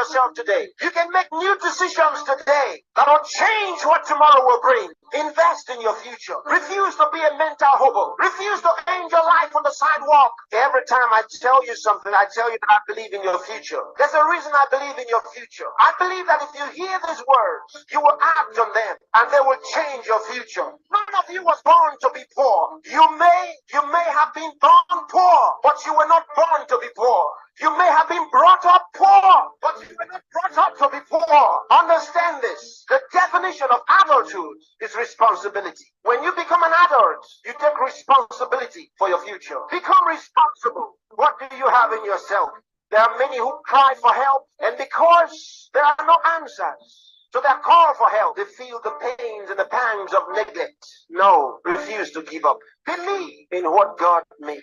yourself today. You can make new decisions today that will change what tomorrow will bring. Invest in your future. Refuse to be a mental hobo. Refuse to end your life on the sidewalk. Every time I tell you something, I tell you that I believe in your future. There's a reason I believe in your future. I believe that if you hear these words, you will act on them and they will change your future. None of you was born to be poor. You may have been born poor, but you were not born to be poor. You may have been brought up poor, but you were not brought up to be poor. Understand this. The definition of adulthood is responsibility. When you become an adult, you take responsibility for your future. Become responsible. What do you have in yourself? There are many who cry for help, and because there are no answers to their call for help, they feel the pains and the pangs of neglect. No, refuse to give up. Believe in what God made.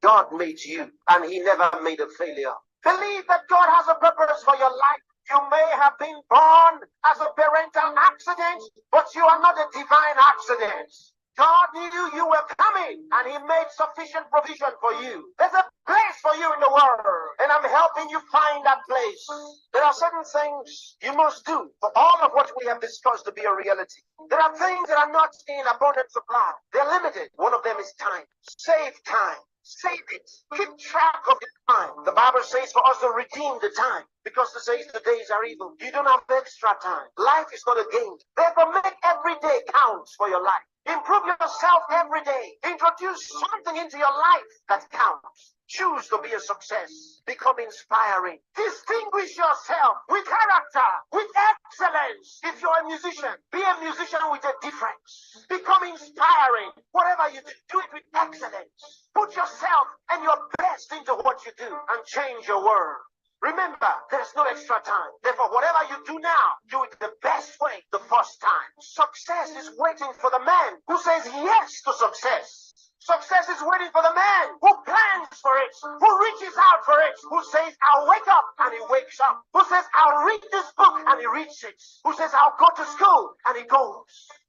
God made you, and he never made a failure. Believe that God has a purpose for your life. You may have been born as a parental accident, but you are not a divine accident. God knew you were coming, and he made sufficient provision for you. There's a place for you in the world, and I'm helping you find that place. There are certain things you must do for all of what we have discussed to be a reality. There are things that are not in abundant supply. They're limited. One of them is time. Save time. Save it. Keep track of the time. The Bible says for us to redeem the time, because it says the days are evil. You don't have extra time. Life is not a game. Therefore, make every day count for your life. Improve yourself every day. Introduce something into your life that counts. Choose to be a success. Become inspiring. Distinguish yourself with character, with excellence. If you're a musician, be a musician with a difference. Become inspiring. Whatever you do, do it with excellence. Put yourself and your best into what you do and change your world. Remember, there's no extra time. Therefore, whatever you do now, do it the best way, the first time. Success is waiting for the man who says yes to success. Success is waiting for the man who plans for it, who reaches out for it, who says, I'll wake up, and he wakes up. Who says, I'll read this book, and he reads it. Who says, I'll go to school, and he goes.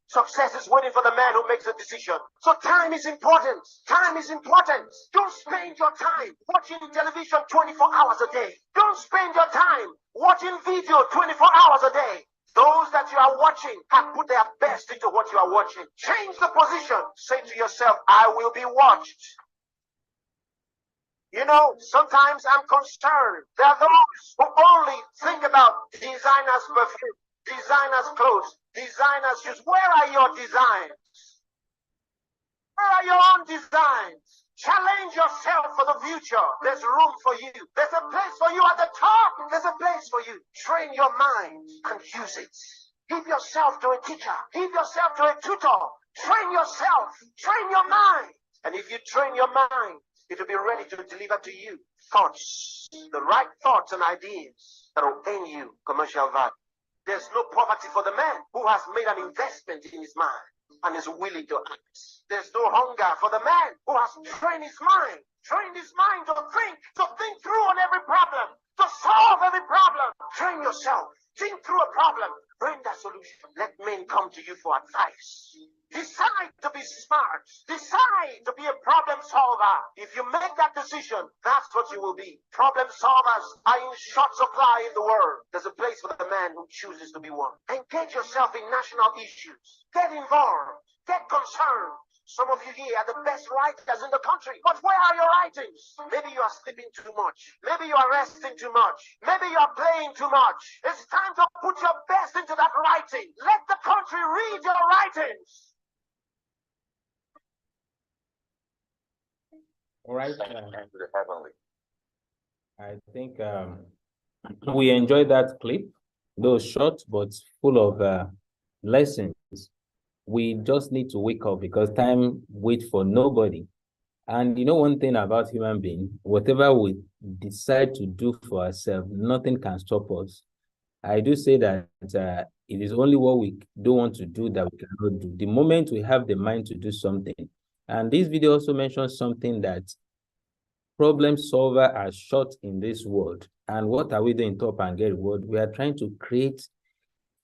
Success is waiting for the man who makes a decision. So time is important. Time is important. Don't spend your time watching television 24 hours a day. Don't spend your time watching video 24 hours a day. Those that you are watching have put their best into what you are watching. Change the position. Say to yourself, I will be watched. You know, sometimes I'm concerned. There are those who only think about designers' perfume, designers' clothes, designers' shoes. Where are your designs? Where are your own designs? Challenge yourself for the future. There's room for you. There's a place for you at the top. There's a place for you. Train your mind and use it. Give yourself to a teacher. Give yourself to a tutor. Train yourself. Train your mind. And if you train your mind, it will be ready to deliver to you thoughts, the right thoughts and ideas that will earn you commercial value. There's no poverty for the man who has made an investment in his mind and is willing to act. There's no hunger for the man who has trained his mind to think through on every problem, to solve every problem. Train yourself. Think through a problem. Bring that solution. Let men come to you for advice. Decide to be smart. Decide to be a problem solver. If you make that decision, that's what you will be. Problem solvers are in short supply in the world. There's a place for the man who chooses to be one. Engage yourself in national issues. Get involved. Get concerned. Some of you here are the best writers in the country. But where are your writings? Maybe you are sleeping too much. Maybe you are resting too much. Maybe you are playing too much. It's time to put your best into that writing. Let the country read your writings. All right. I think we enjoyed that clip, though short but full of lessons. We just need to wake up because time waits for nobody. And you know one thing about human being, whatever we decide to do for ourselves, nothing can stop us. I do say that it is only what we don't want to do that we cannot do. The moment we have the mind to do something, and this video also mentions something that problem solvers are short in this world. And what are we doing to up and get reward? We are trying to create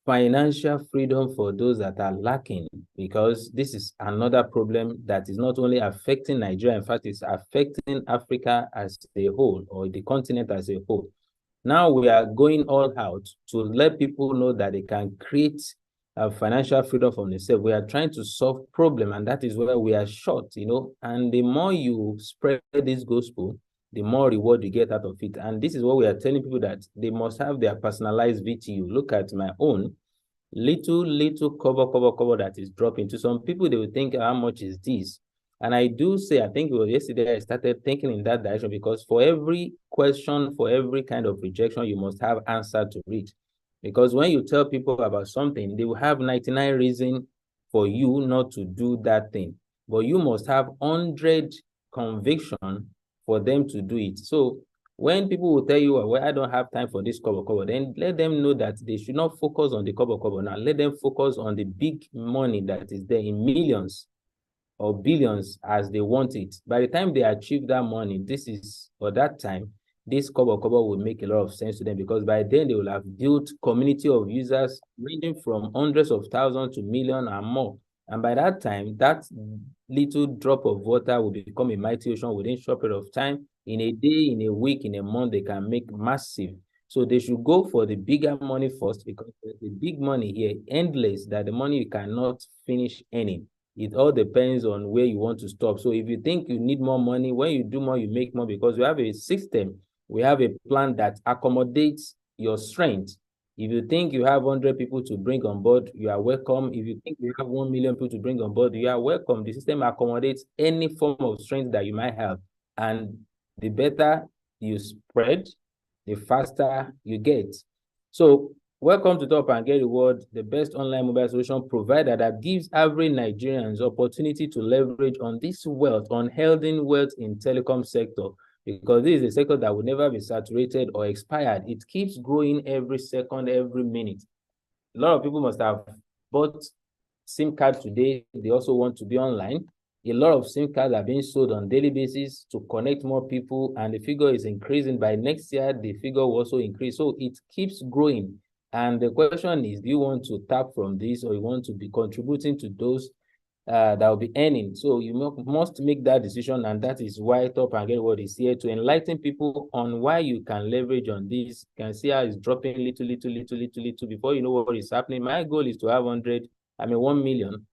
financial freedom for those that are lacking, because this is another problem that is not only affecting Nigeria, in fact, it's affecting Africa as a whole, or the continent as a whole. Now we are going all out to let people know that they can create financial freedom from themselves. We are trying to solve problem, and that is where we are short, and the more you spread this gospel, the more reward you get out of it. And this is what we are telling people, that they must have their personalized VTU. Look at my own little cover that is dropping. To some people, they will think, how much is this? And I do say, I think it was yesterday I started thinking in that direction, because for every question, for every kind of rejection, you must have answer to it. Because when you tell people about something, they will have 99 reasons for you not to do that thing. But you must have 100 conviction for them to do it. So when people will tell you, well, I don't have time for this cover, then let them know that they should not focus on the cover. Now let them focus on the big money that is there in millions or billions as they want it. By the time they achieve that money, that time, this cover will make a lot of sense to them, because by then they will have built community of users ranging from hundreds of thousands to millions and more. And by that time, that little drop of water will become a mighty ocean within a short period of time. In a day, in a week, in a month, they can make massive. So they should go for the bigger money first, because the big money here, endless, that the money you cannot finish earning. It all depends on where you want to stop. So if you think you need more money, when you do more, you make more, because we have a system, we have a plan that accommodates your strength. If you think you have 100 people to bring on board, you are welcome. If you think you have 1 million people to bring on board, you are welcome. The system accommodates any form of strength that you might have. And the better you spread, the faster you get. So welcome to Top and Get Reward, the best online mobile solution provider that gives average Nigerians opportunity to leverage on this wealth, on holding wealth in telecom sector, because this is a sector that will never be saturated or expired. It keeps growing every second, every minute. A lot of people must have bought SIM card today. They also want to be online. A lot of SIM cards are being sold on daily basis to connect more people, and the figure is increasing. By next year, the figure will also increase. So it keeps growing. And the question is, do you want to tap from this, or you want to be contributing to those that will be earning? So you must make that decision, and that is why Top and Get Reward is here to enlighten people on why you can leverage on this. You can see how it's dropping little. Before you know what is happening, my goal is to have 1 million.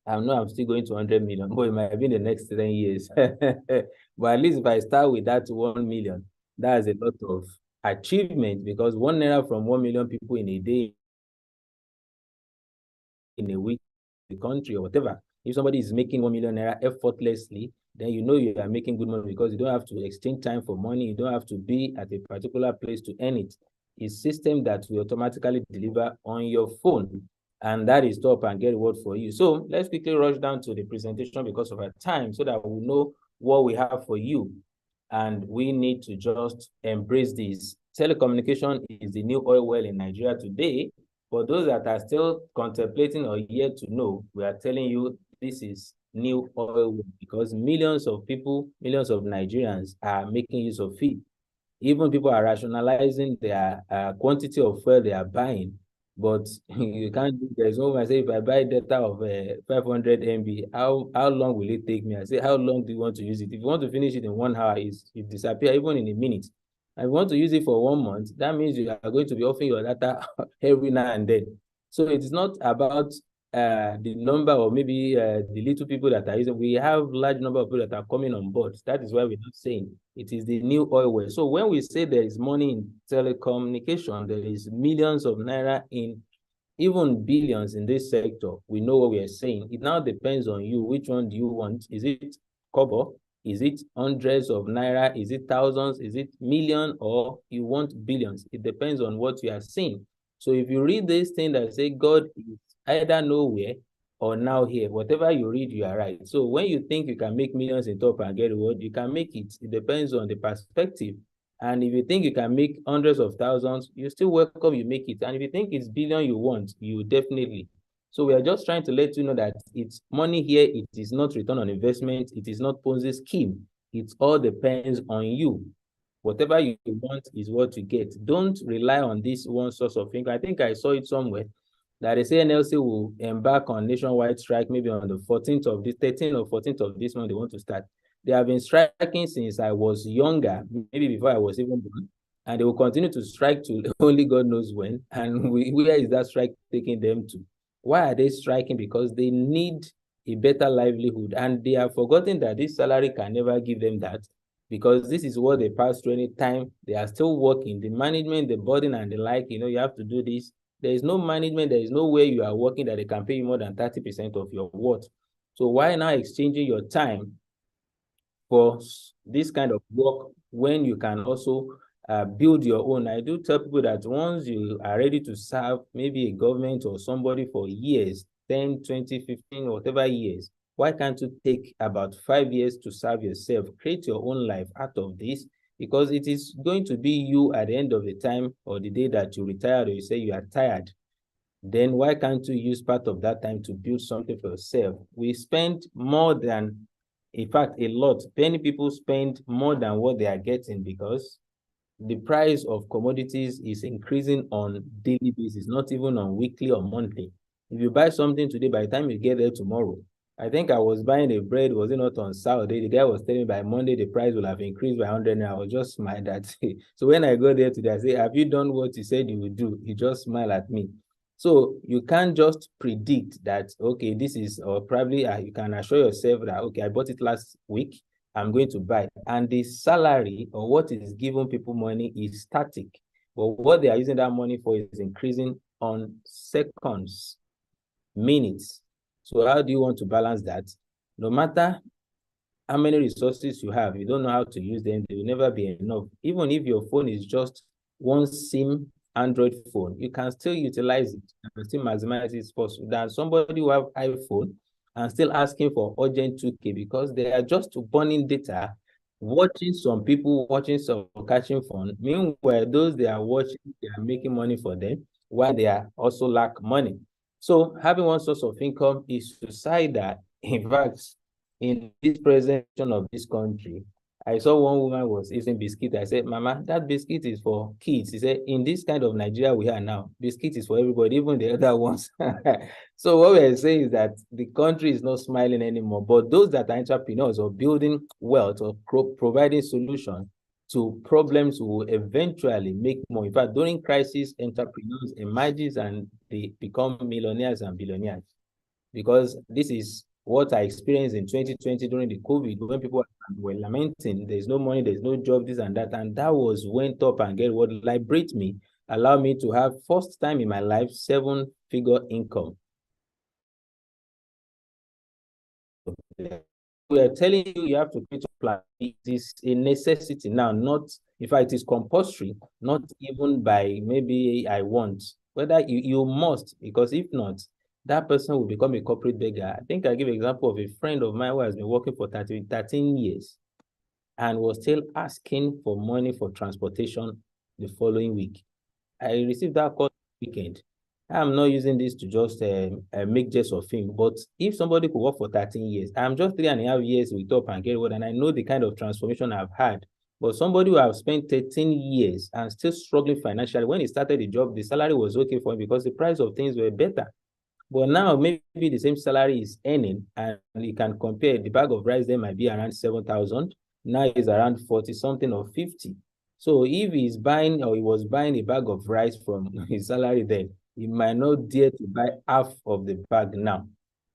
I know I'm still going to 100 million, but it might be in the next 10 years. But at least if I start with that 1 million, that's a lot of achievement, because 1 naira from 1 million people in a day, in a week, the country or whatever. If somebody is making 1 million naira effortlessly, then you know you are making good money, because you don't have to exchange time for money. You don't have to be at a particular place to earn it. It's a system that will automatically deliver on your phone. And that is Top and Get Reward for you. So let's quickly rush down to the presentation because of our time, so that we know what we have for you. And we need to just embrace this. Telecommunication is the new oil well in Nigeria today. For those that are still contemplating or yet to know, we are telling you this is new oil well, because millions of people, millions of Nigerians are making use of it. Even people are rationalizing their quantity of fuel they are buying. But you can't, there's no way I say, if I buy data of 500 MB, how long will it take me? I say, how long do you want to use it? If you want to finish it in 1 hour, it disappears even in a minute. And if you want to use it for 1 month, that means you are going to be offering your data every now and then. So it is not about the number, or maybe the little people that are using. We have large number of people that are coming on board. That is why we're not saying it is the new oil well. So when we say there is money in telecommunication, there is millions of naira, in even billions in this sector, we know what we are saying. It now depends on you. Which one do you want? Is it kobo? Is it hundreds of naira? Is it thousands? Is it million? Or you want billions? It depends on what you are seeing. So if you read this thing that say God is either nowhere or now here, whatever you read, you are right. So when you think you can make millions in Top and Get Reward, you can make it. It depends on the perspective. And if you think you can make hundreds of thousands, you're still welcome, you make it. And if you think it's billion you want, you definitely. So we are just trying to let you know that it's money here. It is not return on investment. It is not Ponzi scheme. It all depends on you. Whatever you want is what you get. Don't rely on this one source of income. I think I saw it somewhere that they say NLC will embark on nationwide strike maybe on the 14th of this, 13th or 14th of this month. They want to start. They have been striking since I was younger, maybe before I was even born. and they will continue to strike to only God knows when. And where is that strike taking them to? Why are they striking? Because they need a better livelihood, and they have forgotten that this salary can never give them that, because this is what they pass through. Any time they are still working, the management, the burden, and the like, you have to do this. There is no management, there is no way you are working that they can pay you more than 30% of your worth. So why now exchanging your time for this kind of work when you can also build your own? I do tell people that once you are ready to serve maybe a government or somebody for years, 10, 20, 15, whatever years, why can't you take about 5 years to serve yourself, create your own life out of this? Because it is going to be you at the end of the time or the day that you retire or you say you are tired. Then why can't you use part of that time to build something for yourself? We spend more than, in fact, a lot. Many people spend more than what they are getting because the price of commodities is increasing on daily basis, not even on weekly or monthly. If you buy something today, by the time you get there tomorrow, I think I was buying a bread, was it not on Saturday? The guy was telling me by Monday the price will have increased by 100 naira. I was just smiled at. So when I go there today, I say, have you done what you said you would do? He just smiled at me. So you can't just predict that, okay, this is, or probably you can assure yourself that, okay, I bought it last week, I'm going to buy. And the salary or what is giving people money is static. But what they are using that money for is increasing on seconds, minutes. So how do you want to balance that? No matter how many resources you have, you don't know how to use them, they will never be enough. Even if your phone is just one SIM Android phone, you can still utilize it and still maximize it possible than somebody who have iPhone and still asking for urgent 2K because they are just burning data, watching some people, watching some catching fun. Meanwhile, those they are watching, they are making money for them while they are also lack money. So having one source of income is suicidal. In fact, in this presentation of this country, I saw one woman was eating biscuit. I said, Mama, that biscuit is for kids. He said, in this kind of Nigeria we are now, biscuit is for everybody, even the other ones. So what we're saying is that the country is not smiling anymore, but those that are entrepreneurs or building wealth or providing solutions to problems will eventually make more. In fact, during crisis, entrepreneurs emerges and they become millionaires and billionaires. Because this is what I experienced in 2020 during the COVID, when people were lamenting, there's no money, there's no job, this and that. And that was went up and get what liberate me, allow me to have first time in my life, 7-figure income. We are telling you, you have to create a plan. It is a necessity now, not, in fact, it is compulsory, not even by maybe I want, whether you must, because if not, that person will become a corporate beggar. I think I give an example of a friend of mine who has been working for 13 years and was still asking for money for transportation the following week. I received that call weekend. I'm not using this to just make jest of him, but if somebody could work for 13 years, I'm just 3.5 years with Top and Get What, and I know the kind of transformation I've had. But somebody who have spent 13 years and still struggling financially, when he started the job, the salary was okay for him because the price of things were better. But now maybe the same salary is earning, and you can compare. The bag of rice there might be around 7,000. Now it's around 40 something or 50. So if he's buying or he was buying a bag of rice from his salary then, he might not dare to buy half of the bag now.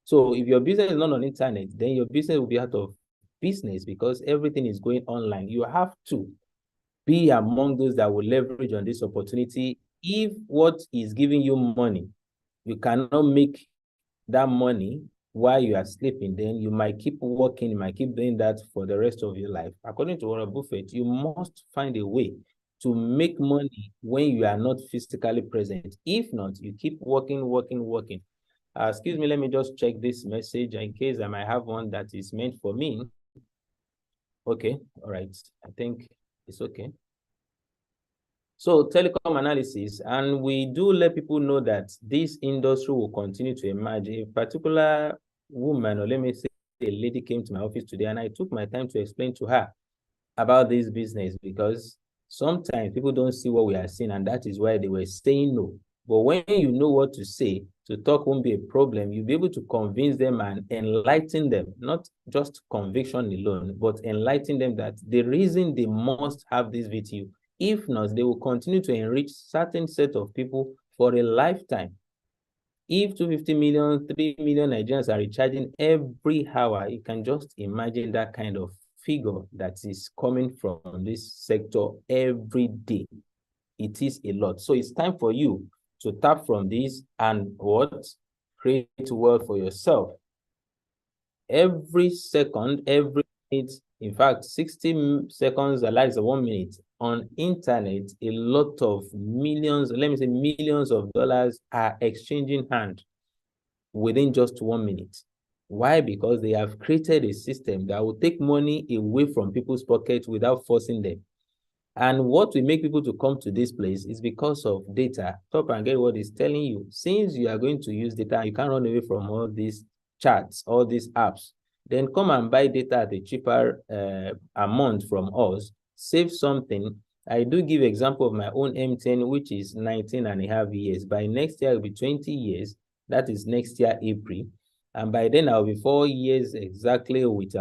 So if your business is not on internet, then your business will be out of business because everything is going online. You have to be among those that will leverage on this opportunity. If what is giving you money, you cannot make that money while you are sleeping, then you might keep working, you might keep doing that for the rest of your life. According to Warren Buffett, you must find a way to make money when you are not physically present. If not, you keep working. Excuse me, let me just check this message in case I might have one that is meant for me. Okay, all right, I think it's okay. So telecom analysis, and we do let people know that this industry will continue to emerge. A particular woman, or let me say a lady, came to my office today, and I took my time to explain to her about this business because sometimes people don't see what we are seeing, and that is why they were saying no. But when you know what to say, to talk won't be a problem. You'll be able to convince them and enlighten them, not just conviction alone, but enlighten them that the reason they must have this VTU If not, they will continue to enrich certain set of people for a lifetime. If 250 million, 3 million Nigerians are recharging every hour, you can just imagine that kind of figure that is coming from this sector every day. It is a lot. So it's time for you to tap from this and what? Create wealth for yourself. Every second, every minute, in fact, 60 seconds alive is 1 minute. On internet, a lot of millions, let me say millions of dollars are exchanging hands within just 1 minute. Why? Because they have created a system that will take money away from people's pockets without forcing them. And what will make people to come to this place is because of data. Top and Get What is telling you, since you are going to use data, you can't run away from all these charts, all these apps, then come and buy data at a cheaper amount from us, save something. I do give example of my own MTN, which is 19.5 years. By next year, it will be 20 years. That is next year, April. And by then, I'll be 4 years exactly with,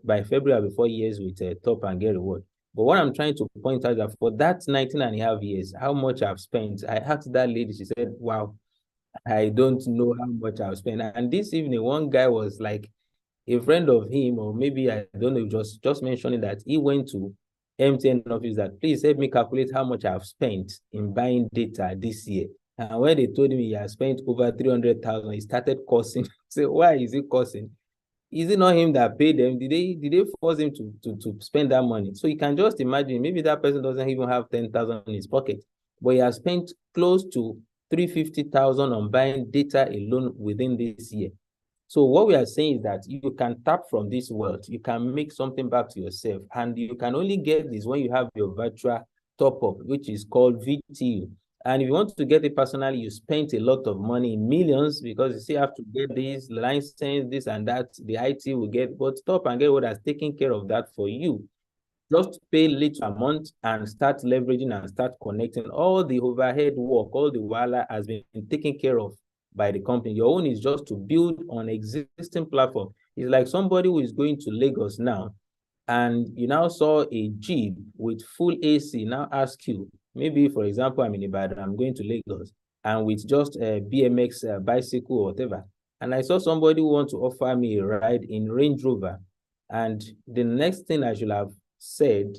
by February, I'll be 4 years with Top and Get Reward. But what I'm trying to point out that for that 19.5 years, how much I've spent, I asked that lady, she said, wow, I don't know how much I've spent. And this evening, one guy was like a friend of him, or maybe, I don't know, just mentioning that he went to MTN office that, please help me calculate how much I've spent in buying data this year. And when they told me he has spent over 300,000, he started cursing. So why is he cursing? Is it not him that paid them? Did they force him to spend that money? So you can just imagine, maybe that person doesn't even have 10,000 in his pocket, but he has spent close to 350,000 on buying data alone within this year. So what we are saying is that you can tap from this wealth, you can make something back to yourself, and you can only get this when you have your virtual top-up, which is called VTU. And if you want to get it personally, you spent a lot of money, millions, because you still have to get this license, this and that, the IT will get, but Top and Get What has taken care of that for you. Just pay little amount and start leveraging and start connecting. All the overhead work, all the wala has been taken care of by the company. Your own is just to build on existing platform. It's like somebody who is going to Lagos now, and you now saw a Jeep with full AC, now ask you, maybe, for example, I'm in Ibadan, I'm going to Lagos, and with just a BMX bicycle or whatever, and I saw somebody who wants to offer me a ride in Range Rover, and the next thing I should have said,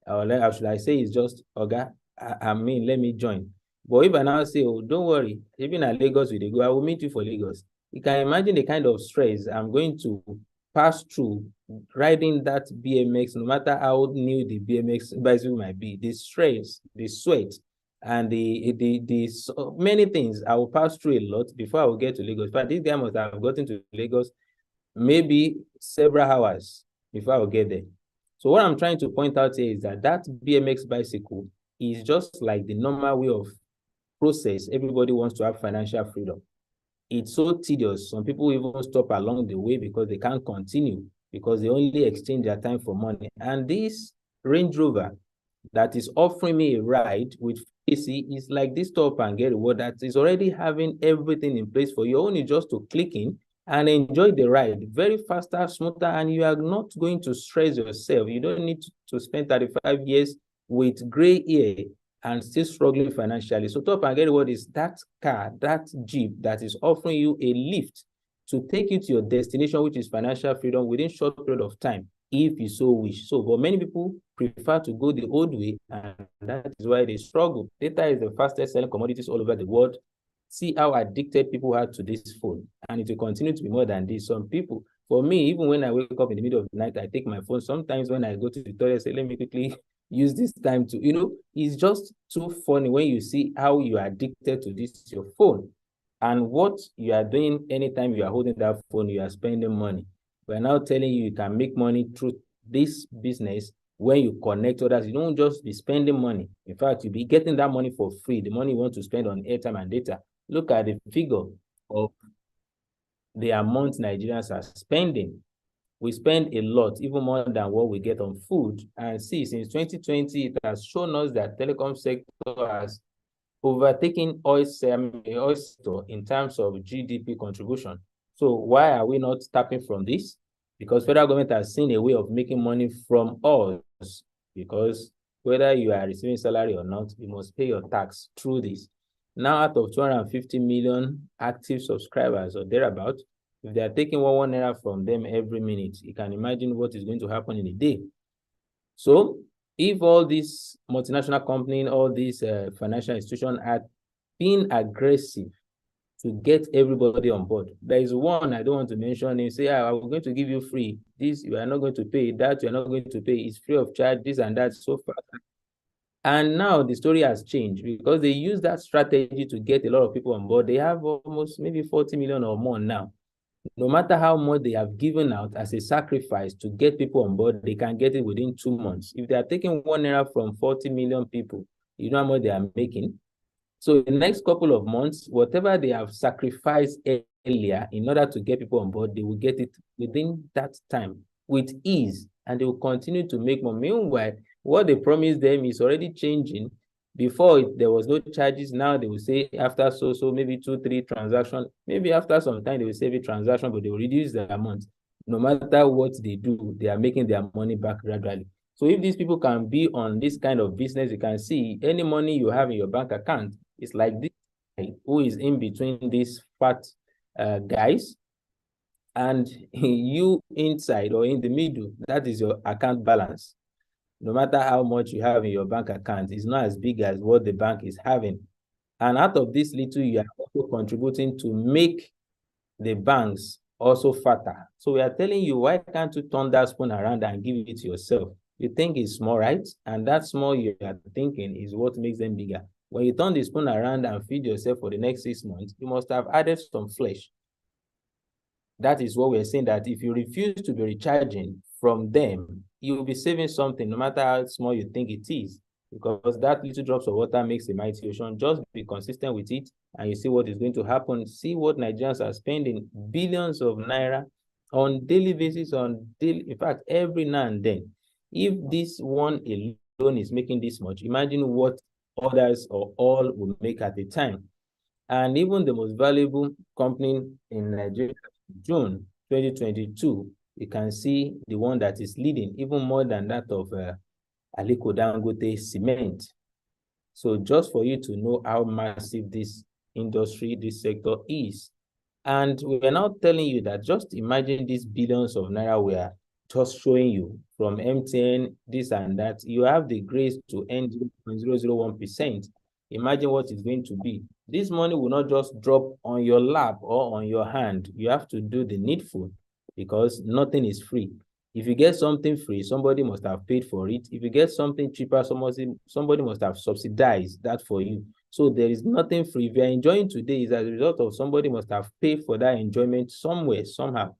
or should I say, is just, okay, I mean, let me join. But if I now say, oh, don't worry, even at Lagos we go, I will meet you for Lagos. You can imagine the kind of stress I'm going to pass through riding that BMX, no matter how new the BMX bicycle might be, the stress, the sweat, and the many things I will pass through a lot before I will get to Lagos. But this guy must have gotten to Lagos maybe several hours before I will get there. So what I'm trying to point out here is that that BMX bicycle is just like the normal way of process. Everybody wants to have financial freedom. It's so tedious. Some people even stop along the way because they can't continue, because they only exchange their time for money. And this Range Rover that is offering me a ride with AC is like this Top and Get Reward that is already having everything in place for you. Only just to click in and enjoy the ride. Very faster, smoother, and you are not going to stress yourself. You don't need to spend 35 years with gray hair and still struggling financially. So Top and Get Reward is that car, that Jeep that is offering you a lift to take you to your destination, which is financial freedom within a short period of time, if you so wish. So, but many people prefer to go the old way, and that is why they struggle. Data is the fastest selling commodities all over the world. See how addicted people are to this phone, and it will continue to be more than this. Some people, for me, even when I wake up in the middle of the night, I take my phone. Sometimes when I go to the toilet, I say, let me quickly use this time to, it's just too funny when you see how you are addicted to this, your phone. And what you are doing anytime you are holding that phone, you are spending money. We're now telling you can make money through this business when you connect others. You don't just be spending money. In fact, you'll be getting that money for free, the money you want to spend on airtime and data. Look at the figure of the amount Nigerians are spending. We spend a lot, even more than what we get on food. And see, since 2020, it has shown us that telecom sector has overtaken oil sector in terms of GDP contribution. So why are we not tapping from this? Because federal government has seen a way of making money from us, because whether you are receiving salary or not, you must pay your tax through this. Now, out of 250 million active subscribers or thereabout, if they are taking one naira from them every minute, you can imagine what is going to happen in a day. So if all these multinational companies, all these financial institutions are being aggressive to get everybody on board. There is one I don't want to mention. You say, I'm going to give you free. This you are not going to pay. That you are not going to pay. It's free of charge. This and that. So far. And now the story has changed because they use that strategy to get a lot of people on board. They have almost maybe 40 million or more now. No matter how much they have given out as a sacrifice to get people on board, they can get it within 2 months. If they are taking 1 naira from 40 million people, you know how much they are making. So in the next couple of months, whatever they have sacrificed earlier in order to get people on board, they will get it within that time with ease, and they will continue to make more. Meanwhile, what they promised them is already changing. Before there was no charges. Now they will say after so maybe 2-3 transactions, maybe after some time they will say every transaction, but they will reduce the amount. No matter what they do, they are making their money back gradually. So if these people can be on this kind of business, you can see any money you have in your bank account, it's like this guy who is in between these fat guys, and you inside or in the middle, that is your account balance. No matter how much you have in your bank account, it's not as big as what the bank is having. And out of this little, you are also contributing to make the banks also fatter. So we are telling you, why can't you turn that spoon around and give it to yourself? You think it's small, right? And that small you are thinking is what makes them bigger. When you turn the spoon around and feed yourself for the next 6 months, you must have added some flesh. That is what we're saying, that if you refuse to be recharging from them, you will be saving something, no matter how small you think it is, because that little drops of water makes a mighty ocean. Just be consistent with it, and you see what is going to happen. See what Nigerians are spending billions of naira on daily basis, in fact, every now and then. If this one alone is making this much, imagine what others or all will make at the time. And even the most valuable company in Nigeria, June 2022, you can see the one that is leading even more than that of Aliko Dangote Cement. So just for you to know how massive this industry, this sector is. And we're now telling you that just imagine these billions of naira we are just showing you from MTN, this and that. You have the grace to earn 0.001%. Imagine what it's going to be. This money will not just drop on your lap or on your hand. You have to do the needful, because nothing is free. If you get something free, somebody must have paid for it. If you get something cheaper, somebody must have subsidized that for you. So there is nothing free. If you're enjoying today, is as a result of somebody must have paid for that enjoyment somewhere, somehow.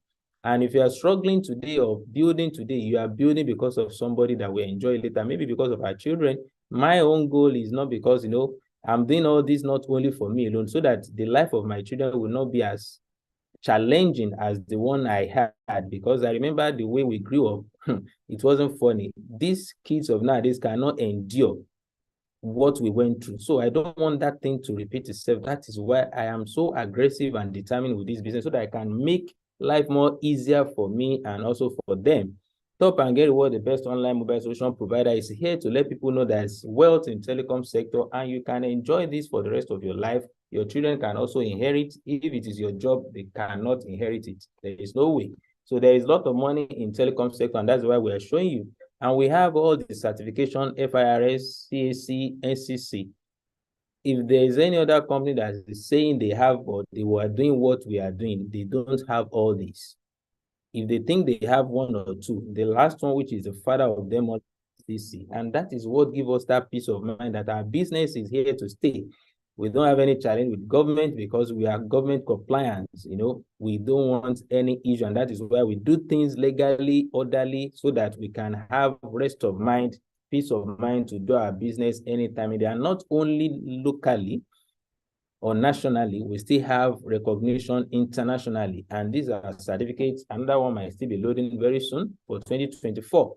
And if you are struggling today or building today, you are building because of somebody that will enjoy later, maybe because of our children. My own goal is not because, I'm doing all this not only for me alone, so that the life of my children will not be as challenging as the one I had, because I remember the way we grew up, it wasn't funny. These kids of nowadays cannot endure what we went through. So I don't want that thing to repeat itself. That is why I am so aggressive and determined with this business, so that I can make life more easier for me and also for them. Top and Get Reward, the best online mobile solution provider, is here to let people know there's wealth in telecom sector, and you can enjoy this for the rest of your life. Your children can also inherit. If it is your job, they cannot inherit it. There is no way. So there is a lot of money in telecom sector, and that's why we are showing you. And we have all the certification, FIRS, CAC, NCC. If there is any other company that is saying they have or they were doing what we are doing, they don't have all this. If they think they have one or two, the last one, which is the father of them all, CC, and that is what gives us that peace of mind that our business is here to stay. We don't have any challenge with government because we are government compliant. We don't want any issue, and that is why we do things legally, orderly, so that we can have rest of mind, peace of mind to do our business anytime. They are not only locally or nationally, we still have recognition internationally, and these are certificates. Another one might still be loading very soon for 2024.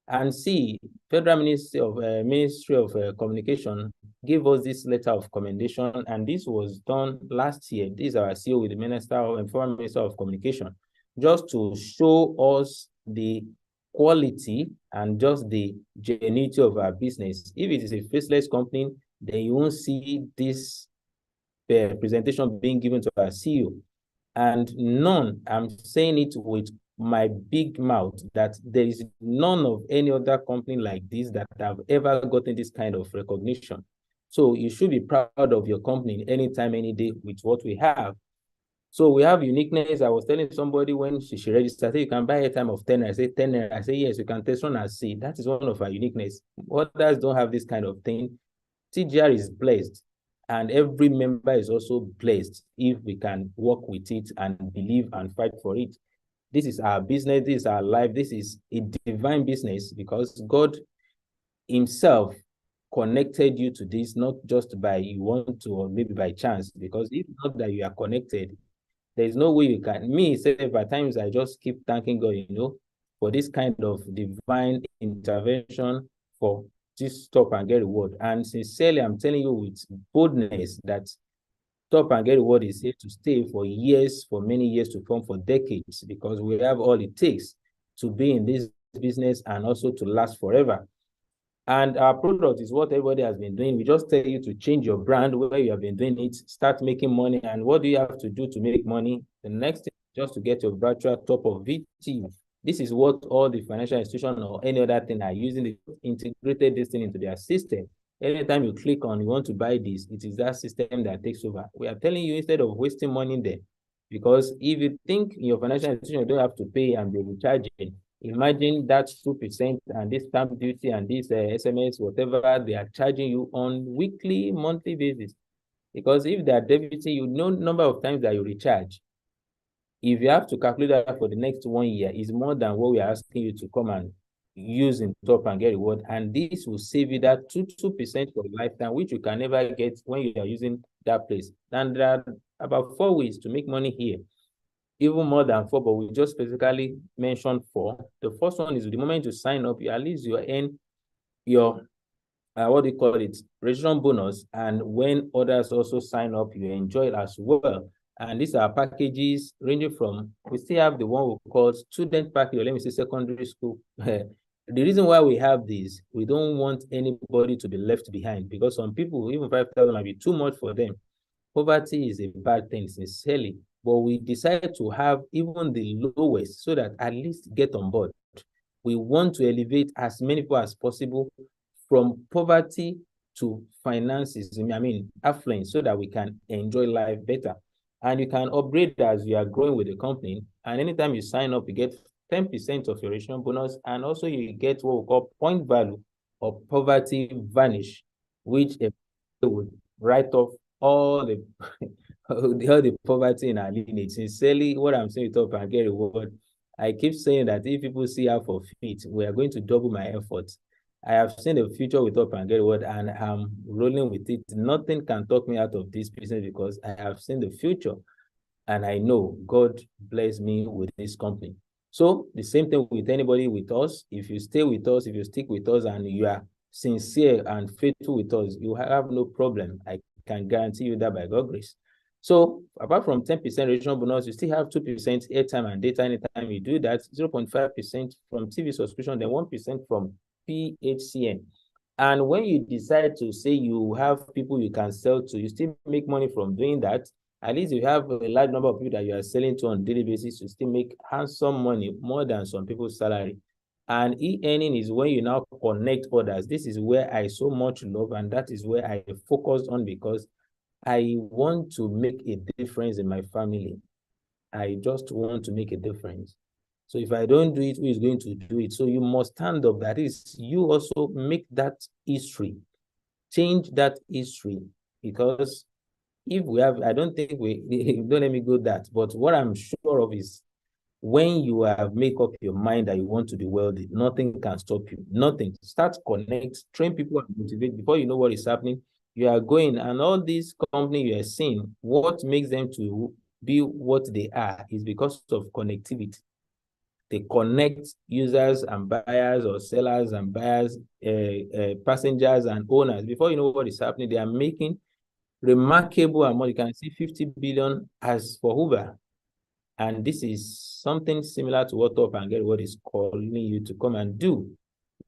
And see, Federal Ministry of Communication gave us this letter of commendation, and this was done last year. This is our CEO with the Former Minister of Communication, just to show us the quality and just the genuinity of our business. If it is a faceless company, then you won't see this presentation being given to our CEO. And none, I'm saying it with my big mouth, that there is none of any other company like this that have ever gotten this kind of recognition. So you should be proud of your company anytime, any day with what we have. So we have uniqueness. I was telling somebody when she registered, I said, you can buy a time of 10. I say 10. I say, yes, you can test run and see. That is one of our uniqueness. Others don't have this kind of thing. TGR is blessed, and every member is also blessed if we can work with it and believe and fight for it. This is our business. This is our life. This is a divine business because God himself connected you to this, not just by you want to or maybe by chance, because if not that you are connected, there's no way you can. Me, say, at times I just keep thanking God, for this kind of divine intervention, for this Stop and Get Reward. And sincerely, I'm telling you with boldness that Stop and Get Reward is here to stay for years, for many years to come, for decades, because we have all it takes to be in this business and also to last forever. And our product is what everybody has been doing. We just tell you to change your brand where you have been doing it, start making money. And what do you have to do to make money? The next thing is just to get your virtual top of VT. This is what all the financial institutions or any other thing are using. They integrated this thing into their system. Anytime you click on, you want to buy this, it is that system that takes over. We are telling you, instead of wasting money there, because if you think in your financial institution you don't have to pay and they will charge you, imagine that 2% and this stamp duty and this SMS, whatever they are charging you on weekly, monthly basis. Because if they are debiting you, no number of times that you recharge. If you have to calculate that for the next 1 year, is more than what we are asking you to come and use in Top and Get Reward. And this will save you that 2% for lifetime, which you can never get when you are using that place. And there are about 4 ways to make money here. Even more than 4, but we just specifically mentioned 4. The first one is the moment you sign up, at least you earn your, what do you call it, registration bonus. And when others also sign up, you enjoy it as well. And these are packages ranging from, we still have the one we call student package, or let me say secondary school. The reason why we have this, we don't want anybody to be left behind, because some people, even 5,000 might be too much for them. Poverty is a bad thing, sincerely. But we decided to have even the lowest so that at least get on board. We want to elevate as many people as possible from poverty to finances, affluence, so that we can enjoy life better. And you can upgrade as you are growing with the company. And anytime you sign up, you get 10% of your registration bonus. And also you get what we call point value or poverty vanish, which would write off all the all the poverty in our lineage. Sincerely, what I'm saying, Top and Get Reward, I keep saying that if people see how for fit, we are going to double my efforts. I have seen the future with Top and Get Reward, and I'm rolling with it. Nothing can talk me out of this business because I have seen the future, and I know God bless me with this company. So the same thing with anybody with us. If you stay with us, if you stick with us, and you are sincere and faithful with us, you have no problem. I can guarantee you that by God's grace. So apart from 10% registration bonus, you still have 2% airtime and data anytime you do that, 0.5% from TV subscription, then 1% from PHCN. And when you decide to say you have people you can sell to, you still make money from doing that. At least you have a large number of people that you are selling to on a daily basis, you still make handsome money, more than some people's salary. And e-earning is when you now connect others. This is where I so much love, and that is where I focus on, because I want to make a difference in my family. I just want to make a difference. So if I don't do it, who is going to do it? So you must stand up. That is, you also make that history, change that history. Because if we have, I don't think don't let me go that. But what I'm sure of is, when you have made up your mind that you want to be wealthy, nothing can stop you. Nothing. Start connect, train people and motivate. Before you know what is happening, you are going, and all these companies you are seeing, what makes them to be what they are is because of connectivity. They connect users and buyers, or sellers and buyers, passengers and owners. Before you know what is happening, they are making remarkable amount. You can see 50 billion as for Uber. And this is something similar to what Top and Get Reward is calling you to come and do.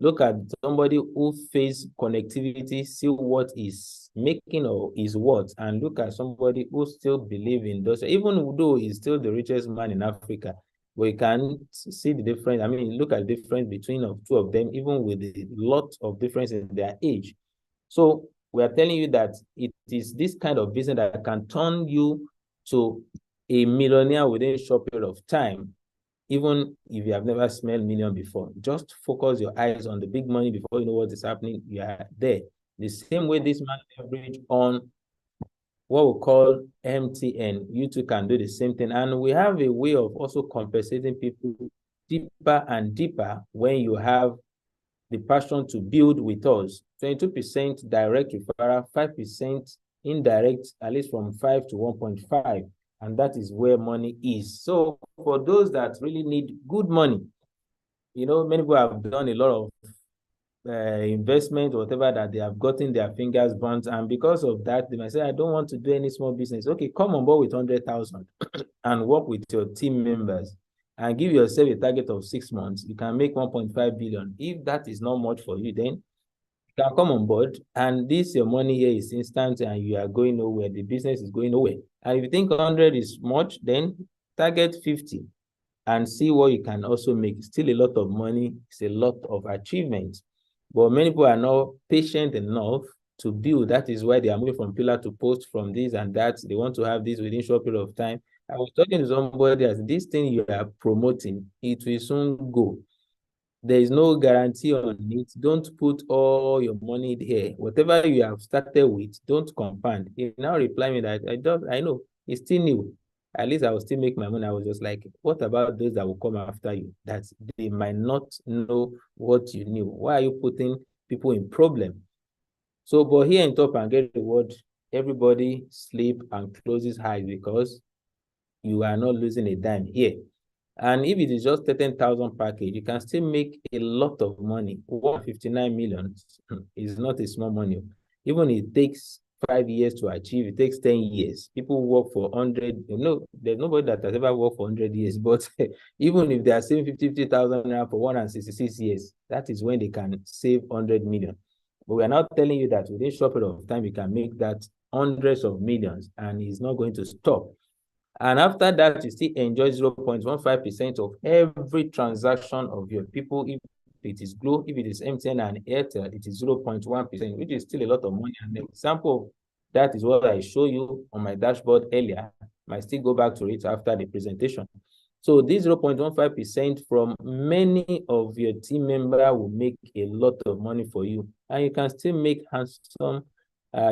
Look at somebody who face connectivity, see what is making or is what, and look at somebody who still believe in those, even though he's still the richest man in Africa. We can see the difference. I mean, look at the difference between the two of them, even with a lot of difference in their age. So we are telling you that it is this kind of business that can turn you to a millionaire within a short period of time, even if you have never smelled million before. Just focus your eyes on the big money before you know what is happening. You are there. The same way this man leverage on what we call MTN, you too can do the same thing. And we have a way of also compensating people deeper and deeper when you have the passion to build with us. 22% direct referral, 5% indirect, at least from 5 to 1.5. And that is where money is. So for those that really need good money, many people have done a lot of investment, whatever, that they have gotten their fingers burnt. And because of that, they might say, I don't want to do any small business. Okay, come on board with 100,000 and work with your team members and give yourself a target of 6 months. You can make 1.5 billion. If that is not much for you, then you can come on board, and your money here is instant and you are going nowhere. The business is going nowhere. And if you think 100 is much, then target 50 and see what you can also make. Still a lot of money. It's a lot of achievement. But many people are not patient enough to build. That is why they are moving from pillar to post, from this and that. They want to have this within a short period of time. I was talking to somebody as this thing you are promoting, it will soon go. There is no guarantee on it. Don't put all your money here. Whatever you have started with, don't compound. He now reply me that I know it's still new. At least I will still make my money. I was just like, what about those that will come after you? That they might not know what you knew. Why are you putting people in problem? So, but here in Top and Get Reward, everybody sleep and closes eyes because you are not losing a dime here. And if it is just 13,000 package, you can still make a lot of money. 159 million is not a small money. Even if it takes 5 years to achieve, it takes 10 years. People work for 100, there's nobody that has ever worked for 100 years, but even if they are saving 50,000 naira for 166 years, that is when they can save 100 million. But we are not telling you that within a short period of time, you can make that hundreds of millions, and it's not going to stop. And after that, you still enjoy 0.15% of every transaction of your people. If it is Glo, if it is MTN and Airtel, it is 0.1%, which is still a lot of money. And the example of that is what I show you on my dashboard earlier. I might still go back to it after the presentation. So this 0.15% from many of your team members will make a lot of money for you. And you can still make handsome.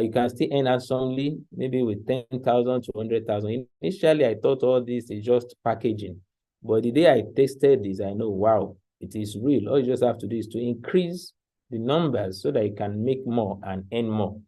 You can still earn handsomely, maybe with 10,000 to 100,000. Initially, I thought all this is just packaging. But the day I tested this, I know, wow, it is real. All you just have to do is to increase the numbers so that you can make more and earn more.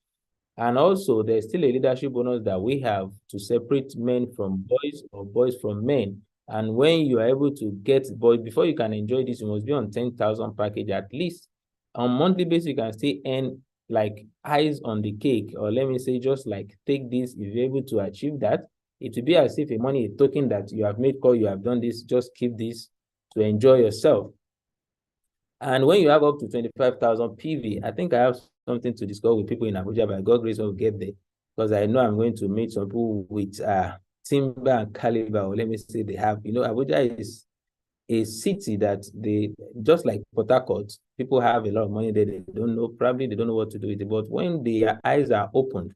And also, there's still a leadership bonus that we have to separate men from boys or boys from men. And when you are able to get boys, before you can enjoy this, you must be on 10,000 package at least. On monthly basis, you can still earn like eyes on the cake, or let me say, just like take this. If you're able to achieve that, it will be as if a money token that you have made call, you have done this, just keep this to enjoy yourself. And when you have up to 25,000 PV, I think I have something to discuss with people in Abuja, but God grace will get there, because I know I'm going to meet some people with timber and caliber, or let me say they have, Abuja is a city that they, just like Port Harcourt, people have a lot of money there. They don't know, probably they don't know what to do with it. But when their eyes are opened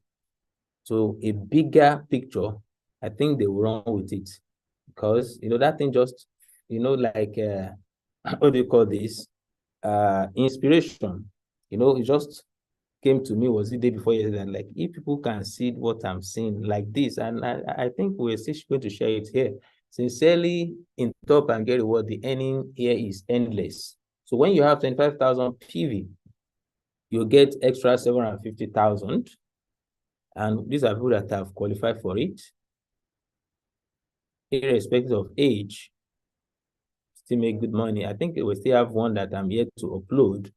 to a bigger picture, I think they will run with it. Because, that thing just, like, what do you call this? Inspiration. It just came to me, was the day before yesterday, and like, if people can see what I'm seeing like this, and I think we're still going to share it here. Sincerely, in Top and Get Reward, the earning here is endless. So when you have 25,000 PV, you get extra 750,000. And these are people that have qualified for it, irrespective of age, still make good money. I think we still have one that I'm yet to upload.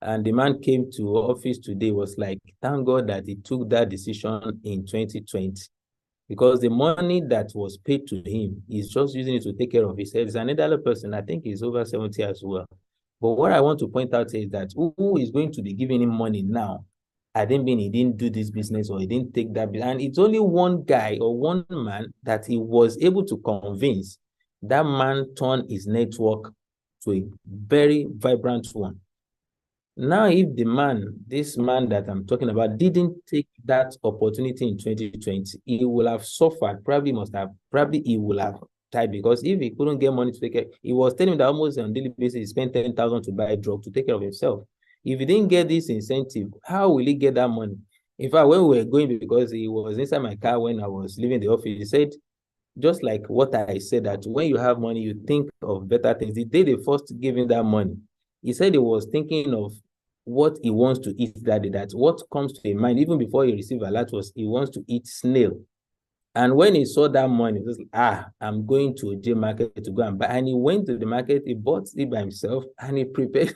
And the man came to office today, was like, thank God that he took that decision in 2020. because the money that was paid to him is just using it to take care of his health. There's another person, I think he's over 70 as well. But what I want to point out is that who is going to be giving him money now? I didn't mean he didn't do this business or he didn't take that business. And it's only one guy or one man that he was able to convince. That man turned his network to a very vibrant one. Now, if this man that I'm talking about, didn't take that opportunity in 2020, he will have suffered, probably he will have died, because if he couldn't get money to take care, he was telling me that almost on a daily basis, he spent 10,000 to buy a drug to take care of himself. If he didn't get this incentive, how will he get that money? In fact, when we were going, because he was inside my car when I was leaving the office, he said, just like what I said, that when you have money, you think of better things. The day they first gave him that money, he said he was thinking of what he wants to eat that day. That what comes to his mind, even before he received alert, was he wants to eat snail. And when he saw that money, he was like, I'm going to a J market to go and buy. And he went to the market, he bought it by himself, and he prepared.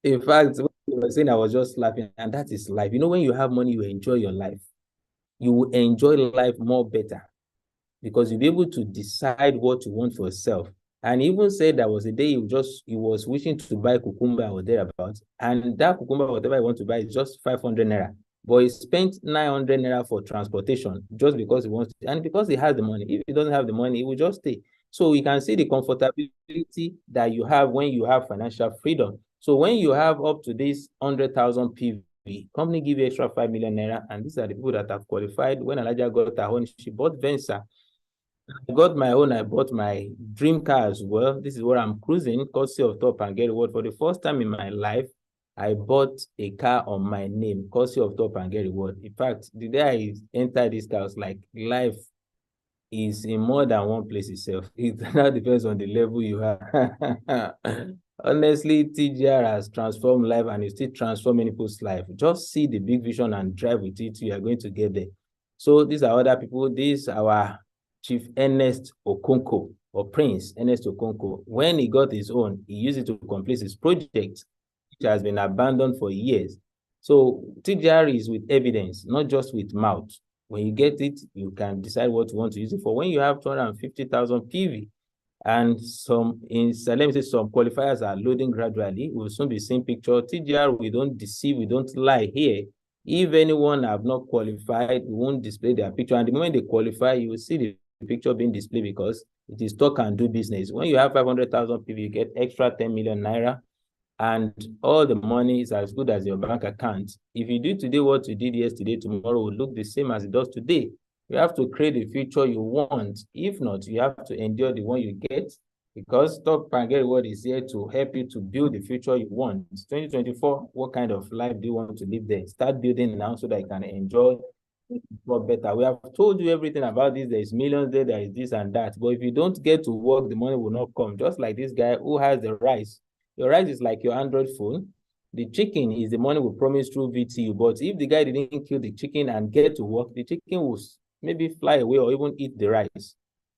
In fact, when he was saying, I was just laughing. And that is life. You know, when you have money, you enjoy your life. You will enjoy life more better, because you'll be able to decide what you want for yourself. And he even said there was a day he was wishing to buy cucumber or thereabouts, and that cucumber, whatever he want to buy, is just 500 naira. But he spent 900 naira for transportation just because he wants to, and because he has the money. If he doesn't have the money, he will just stay. So you can see the comfortability that you have when you have financial freedom. So when you have up to this 100,000 PV, company give you extra 5 million naira, and these are the people that have qualified. When Elijah got her own, she bought Venza. I got my own, I bought my dream car as well. This is where I'm cruising, courtesy of Top and Get Reward. For the first time in my life, I bought a car on my name, courtesy of Top and Get Reward. In fact, the day I entered this car, I was like, life is in more than one place itself. It now depends on the level you have. Honestly, TGR has transformed life, and you still transform many people's life. Just see the big vision and drive with it. You are going to get there. So these are other people. This our Chief Ernest Okonkwo, or Prince Ernest Okonkwo. When he got his own, he used it to complete his project, which has been abandoned for years. So TGR is with evidence, not just with mouth. When you get it, you can decide what you want to use it for. When you have 250,000 PV, and some qualifiers are loading gradually, we'll soon be seeing picture. TGR, we don't deceive, we don't lie here. If anyone have not qualified, we won't display their picture. And the moment they qualify, you will see the picture being displayed, because it is talk and do business. When you have 500,000 PV, you get extra 10 million naira, and all the money is as good as your bank account. If you do today what you did yesterday, tomorrow will look the same as it does today. You have to create the future you want. If not, you have to endure the one you get, because Top and Get Reward is here to help you to build the future you want. It's 2024. What kind of life do you want to live there? Start building now so that you can enjoy better. We have told you everything about this. There is millions there, there is this and that. But if you don't get to work, the money will not come. Just like this guy who has the rice. Your rice is like your Android phone. The chicken is the money we promised through VTU. But if the guy didn't kill the chicken and get to work, the chicken will maybe fly away or even eat the rice.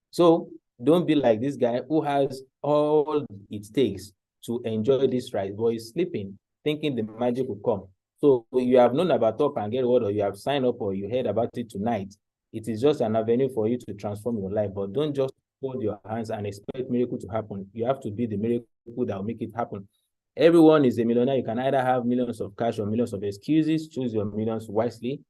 So don't be like this guy who has all it takes to enjoy this rice, but he's sleeping, thinking the magic will come. So you have known about Top and Get Reward, or you have signed up, or you heard about it tonight. It is just an avenue for you to transform your life, but don't just hold your hands and expect miracle to happen. You have to be the miracle that will make it happen. Everyone is a millionaire. You can either have millions of cash or millions of excuses. Choose your millions wisely.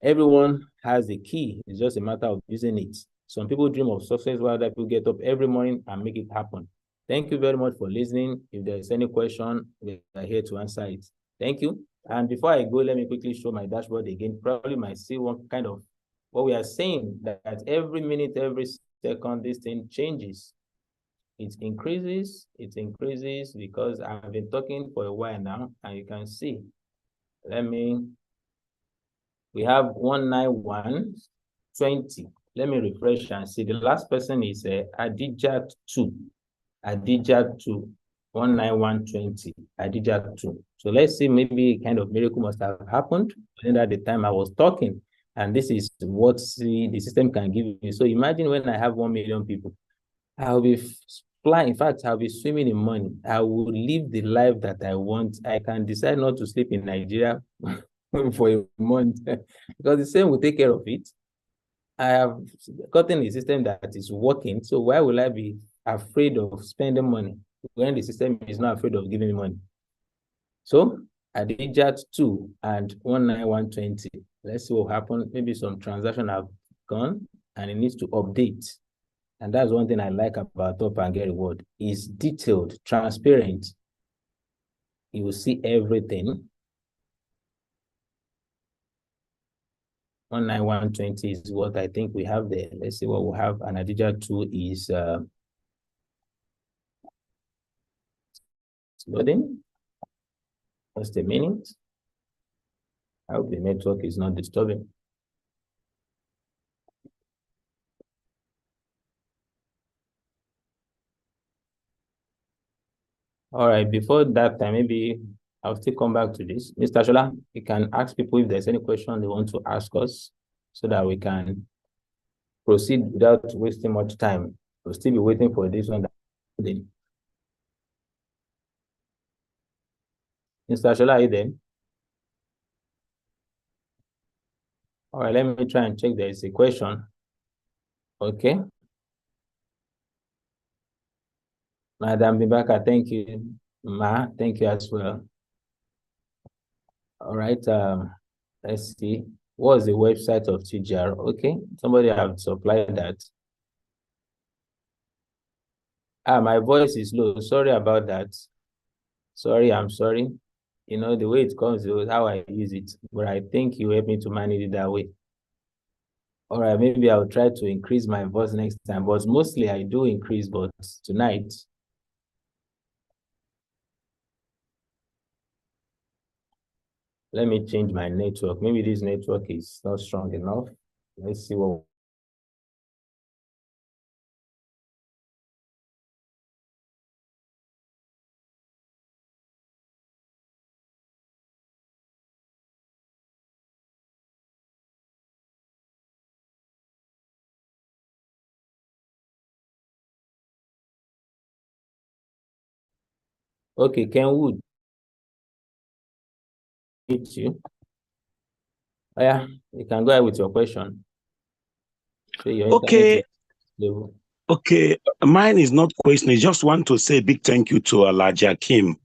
Everyone has the key. It's just a matter of using it. Some people dream of success, while other people get up every morning and make it happen. Thank you very much for listening. If there's any question, we are here to answer it. Thank you. And before I go, let me quickly show my dashboard again. Probably might see one kind of what we are saying, that every minute, every second, this thing changes. It increases because I've been talking for a while now, and you can see. We have 19120. Let me refresh and see. The last person is Adijat 2. Adijat 2. 19120. Adijat 2. So let's see, maybe a kind of miracle must have happened at the time I was talking. And this is what the system can give you. So imagine when I have 1 million people, I'll be flying. In fact, I'll be swimming in money. I will live the life that I want. I can decide not to sleep in Nigeria for a month because the same will take care of it. I have gotten a system that is working. So why will I be afraid of spending money when the system is not afraid of giving me money? So Adijat 2 and 19120. Let's see what happened. Maybe some transaction have gone and it needs to update. And that's one thing I like about Top and Get Reward. It's detailed, transparent. You will see everything. 19120 is what I think we have there. Let's see what we have. And Adijat 2 is loading. Just a minute. I hope the network is not disturbing. All right, before that time, maybe I'll still come back to this. Mr. Shola, you can ask people if there's any question they want to ask us so that we can proceed without wasting much time. We'll still be waiting for this one. Mr. Shola, are you there? All right, let me try and check there is a question. Okay. Madam Bibaka, thank you. Ma, thank you as well. All right, let's see. What's the website of TGR? Okay, somebody have supplied that. My voice is low. Sorry about that. Sorry, I'm sorry. You know, the way it comes is how I use it. But I think you help me to manage it that way. All right, maybe I'll try to increase my voice next time. But mostly I do increase, but tonight. Let me change my network. Maybe this network is not strong enough. Let's see what. Okay, Kenwood. Meet you. Oh, yeah, you can go ahead with your question. So your okay. Okay, mine is not question. I just want to say a big thank you to Alhaji Akeem.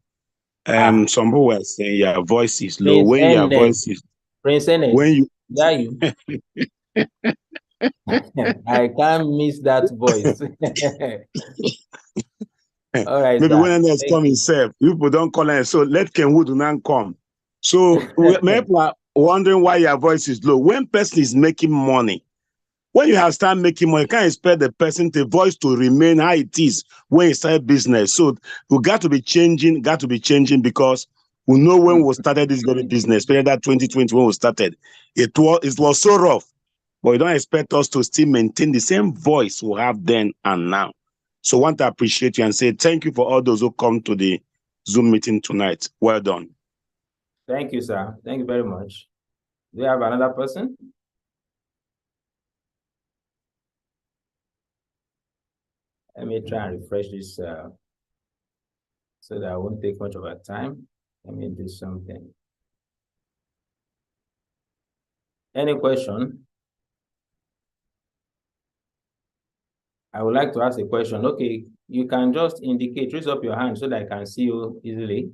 Some people were saying your voice is low. When your voice is Prince Enes, when you I can't miss that voice. All right. Maybe when Enes come himself, people don't call him. So let Kenwood now come. So people are wondering why your voice is low. When person is making money, when you have started making money, you can't expect the person, the voice to remain how it is when you start business. So we got to be changing because we know when we started this very business, especially that 2020 when we started, it was so rough. But you don't expect us to still maintain the same voice we have then and now. So I want to appreciate you and say thank you for all those who come to the Zoom meeting tonight. Well done. Thank you, sir. Thank you very much. Do you have another person? Let me try and refresh this so that I won't take much of our time. Let me do something. Any question? I would like to ask a question. Okay, you can just indicate, raise up your hand so that I can see you easily.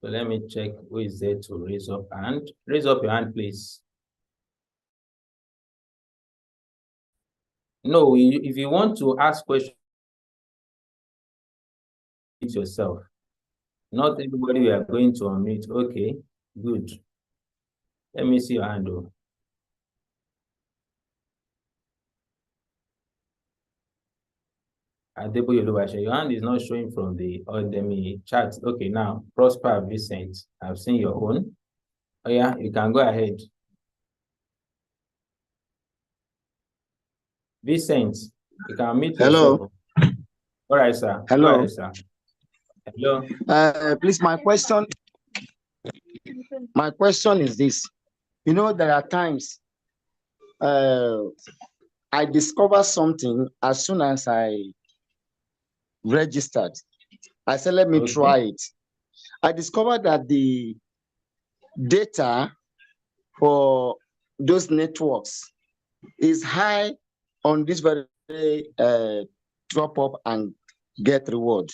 So let me check who is there to raise up hand. Raise up your hand, please. No, if you want to ask questions, it's yourself. Not everybody we are going to unmute. Okay, good. Let me see your hand though. Your hand is not showing from the chat. Okay, now Prosper Vincent. I've seen your own. Oh yeah, you can go ahead. Vincent, you can meet yourself. Hello. All right, sir. Hello. Go ahead, sir. Hello. Please, my question is this. You know, there are times I discover something as soon as I registered. I said, let me Okay. try it. I discovered that the data for those networks is high on this very drop up and get reward.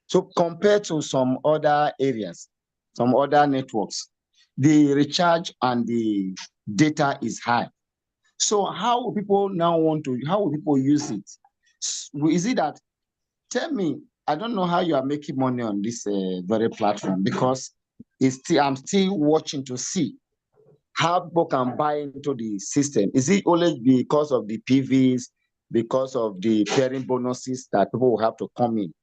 So compared to some other areas, some other networks, the recharge and the data is high. So how will people now how will people use it? Is it that, tell me, I don't know how you are making money on this very platform, because I'm still watching to see how people can buy into the system. Is it only because of the PVs, because of the pairing bonuses that people will have to come in?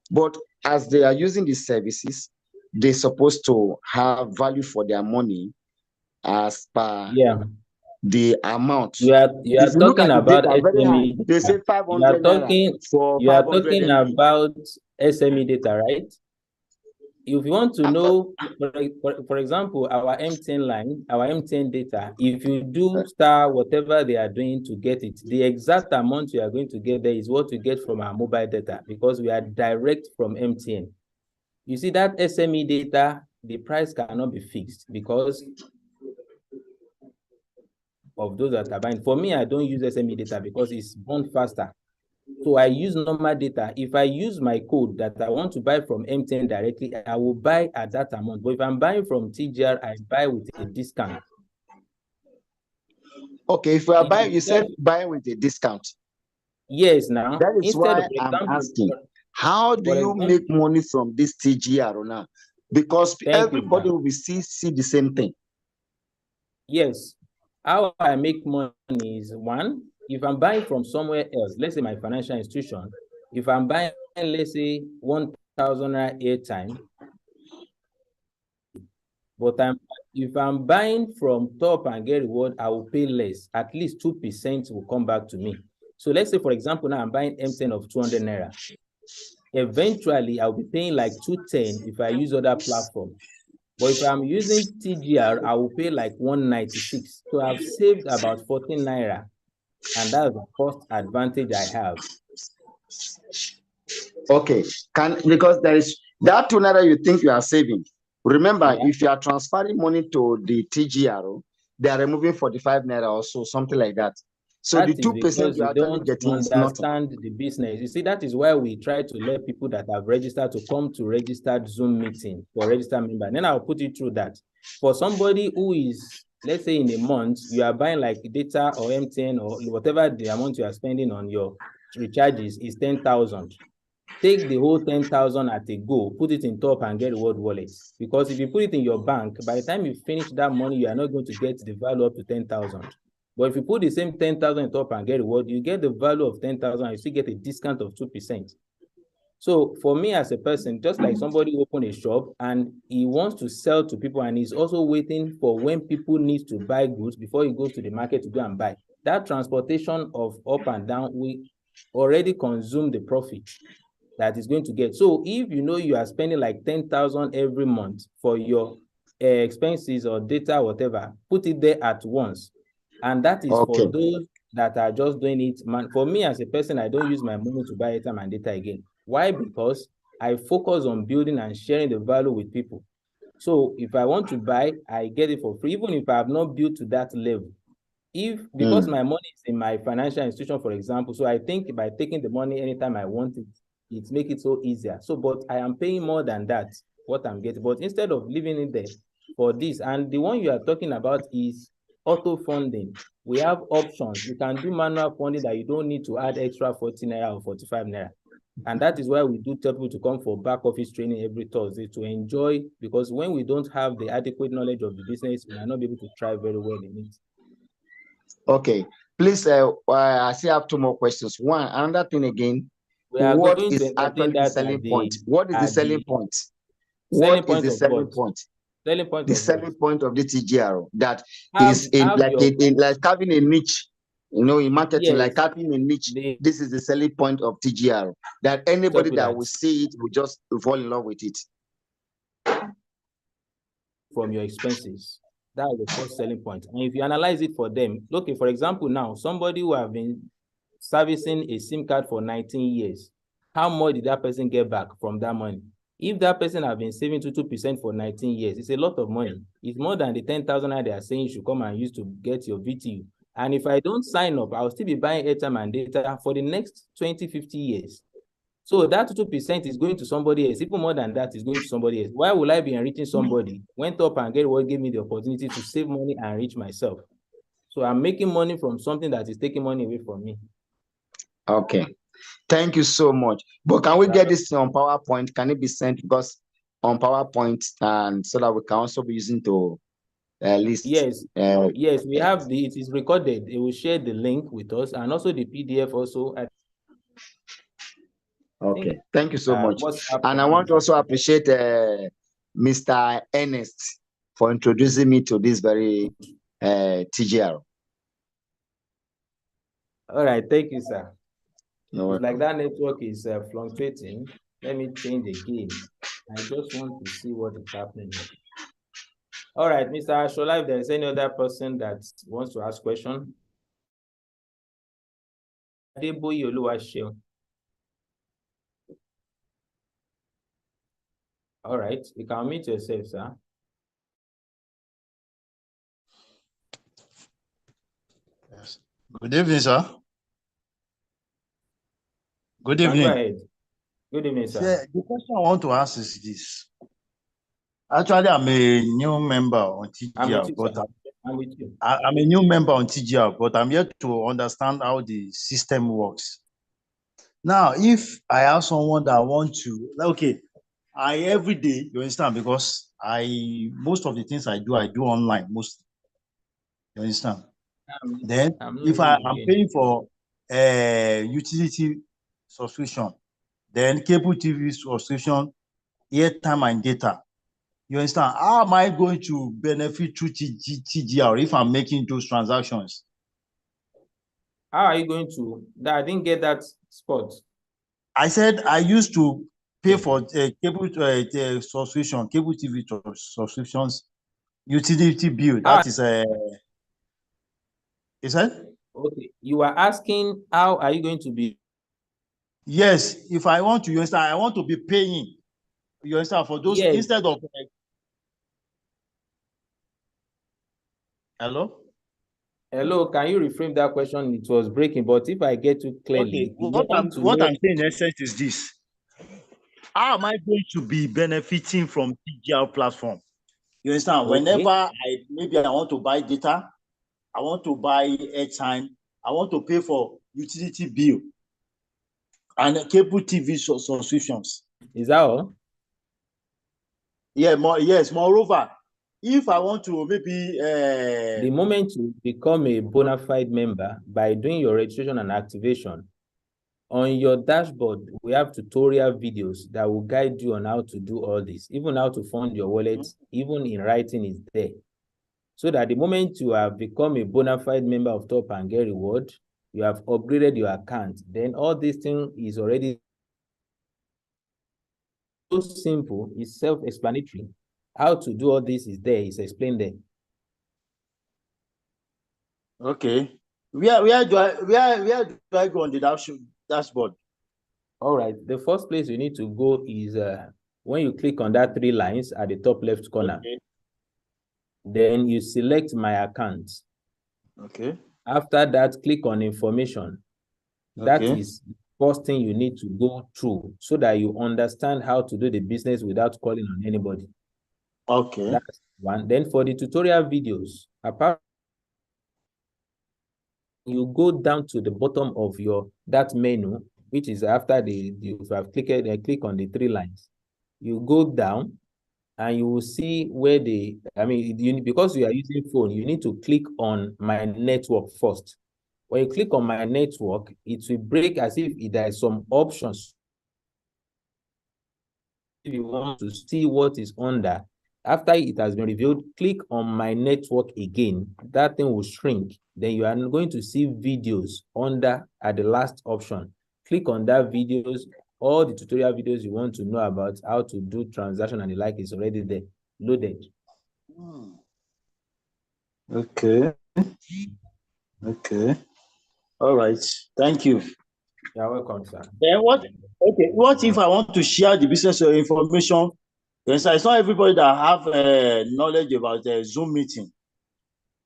But as they are using these services, they're supposed to have value for their money as per Yeah. the amount. You are If you look talking at the about data, very high. SME They say data. 500 naira for You are 500 talking MB. about SME data, right? If you want to know, for example, our MTN line, our MTN data, if you do star whatever they are doing to get it, the exact amount you are going to get there is what we get from our mobile data, because we are direct from MTN. You see that SME data, the price cannot be fixed because of those that are buying. For me, I don't use SME data because it's born faster. So I use normal data. If I use my code that I want to buy from MTN directly, I will buy at that amount. But if I'm buying from TGR, I buy with a discount. Okay, if we are buying, you said buying with a discount. Yes, now. That is Instead why of I'm example, asking, how do you make money from this TGR now? Because everybody will see the same thing. Yes. How I make money is, one, if I'm buying from somewhere else, let's say my financial institution, if I'm buying, let's say, 1,000 airtime, but if I'm buying from Top and Get Reward, I will pay less. At least 2% will come back to me. So let's say, for example, now I'm buying MTN of 200 naira. Eventually, I'll be paying like 210 if I use other platform. But if I'm using TGR, I will pay like 196. So I've saved about 14 naira. And that's the cost advantage I have. Okay, because there is that 2 naira you think you are saving. Remember, if you are transferring money to the TGR, they are removing 45 naira or so, something like that. So that the 2% you are actually getting is nothing. Understand the business. You see, that is why we try to let people that have registered to come to registered Zoom meeting for registered member. And then I'll put you through that. For somebody who is, let's say in a month, you are buying like data or MTN or whatever the amount you are spending on your recharges is 10,000. Take the whole 10,000 at a go, put it in Top and Get Reward wallet. Because if you put it in your bank, by the time you finish that money, you are not going to get the value up to 10,000. But if you put the same 10,000 in Top and Get Reward, you get the value of 10,000, and you still get a discount of 2%. So for me as a person, just like somebody open a shop and he wants to sell to people, and he's also waiting for when people need to buy goods before he goes to the market to go and buy. That transportation of up and down will already consume the profit that is going to get. So if you know you are spending like 10,000 every month for your expenses or data, whatever, put it there at once. And that is for those that are just doing it. Man, for me as a person, I don't use my money to buy airtime and data again. Why? Because I focus on building and sharing the value with people. So if I want to buy, I get it for free, even if I have not built to that level. Because my money is in my financial institution, for example, so I think by taking the money anytime I want it, it makes it so easier. So, but I am paying more than that, what I'm getting. But instead of leaving it there for this, and the one you are talking about is auto funding. We have options. You can do manual funding that you don't need to add extra 40 naira or 45 naira. And that is why we do tell people to come for back office training every Thursday to enjoy, because when we don't have the adequate knowledge of the business, we are not able to thrive very well in it. Okay, please, I still have 2 more questions. One, another thing again, what is actually the selling point? What is the selling point? What is the selling point? Selling point the of selling point of the TGR that is like having a niche, you know, in marketing, like having a niche. This is the selling point of TGR, that anybody that will see it will just fall in love with it. From your expenses. That is the first selling point. And if you analyze it for them, for example, now somebody who have been servicing a SIM card for 19 years, how much did that person get back from that money? If that person has been saving 2% for 19 years, it's a lot of money. It's more than the 10,000 they are saying you should come and use to get your VTU. And if I don't sign up, I'll still be buying airtime and data for the next 20, 50 years. So that 2% is going to somebody else. Even more than that is going to somebody else. Why will I be enriching somebody? Went up and get what gave me the opportunity to save money and enrich myself. So I'm making money from something that is taking money away from me. Okay. Thank you so much. But can we get this on PowerPoint? Can it be sent because on PowerPoint, and so that we can also be using to list? Yes, yes, we have it is recorded. It will share the link with us and also the PDF also. Okay, thank you so much. And I WhatsApp want to also appreciate Mr. Ernest for introducing me to this very TGR. All right, thank you, sir. You're It's like that network is fluctuating. Let me change again. I just want to see what is happening here. All right, Mr. Ashola, if there's any other person that wants to ask question. All right, you can meet yourself, sir. Yes. Good evening, sir. Good evening. Go ahead. Good evening, sir. Yeah, the question I want to ask is this. Actually, I'm a new member on TGR, I'm a new member on TGR, but I'm yet to understand how the system works. Now, if I have someone that want to, okay, every day, you understand, because most of the things I do online mostly. You understand? Then, if I'm paying for utility subscription, then cable TV subscription, airtime and data. You understand? How am I going to benefit through TGR if I'm making those transactions? How are you going to? I didn't get that spot. I said I used to pay for cable subscription, cable TV subscriptions, utility bill. That is is that? Okay, you are asking how are you going to be? Yes, if I want to, you understand, I want to be paying. You understand, for those instead of hello? Hello, can you reframe that question? It was breaking, but if I get you clearly, okay. What I'm saying in essence is this. How am I going to be benefiting from TGR platform? You understand? Okay. Whenever maybe I want to buy data, I want to buy airtime, I want to pay for utility bill and cable TV subscriptions. Is that all? Yeah, yes. Moreover, if I want to maybe the moment you become a bona fide member by doing your registration and activation, on your dashboard, we have tutorial videos that will guide you on how to do all this, even how to fund your wallet, even in writing is there. So that the moment you have become a bona fide member of Top and Get Reward, you have upgraded your account, then all this thing is already so simple, it's self-explanatory. How to do all this is there, it's explained there. Okay. Where do I go on the dashboard? All right. The first place you need to go is when you click on that 3 lines at the top left corner. Okay. Then you select my account. Okay. After that, click on information. Okay. That is the first thing you need to go through so that you understand how to do the business without calling on anybody. Okay. That's one. Then for the tutorial videos, apart, you go down to the bottom of that menu, which is after you have click on the 3 lines. You go down and you will see where because you are using phone, you need to click on my network first. When you click on my network, it will break as if there are some options. If you want to see what is under, after it has been revealed, click on my network again. That thing will shrink. Then you are going to see videos under at the last option. Click on that videos. All the tutorial videos you want to know about how to do transaction and the like is already there, loaded. Okay. Okay. All right. Thank you. You're welcome, sir. Then what if I want to share the business information? Yes, it's not everybody that have knowledge about the Zoom meeting.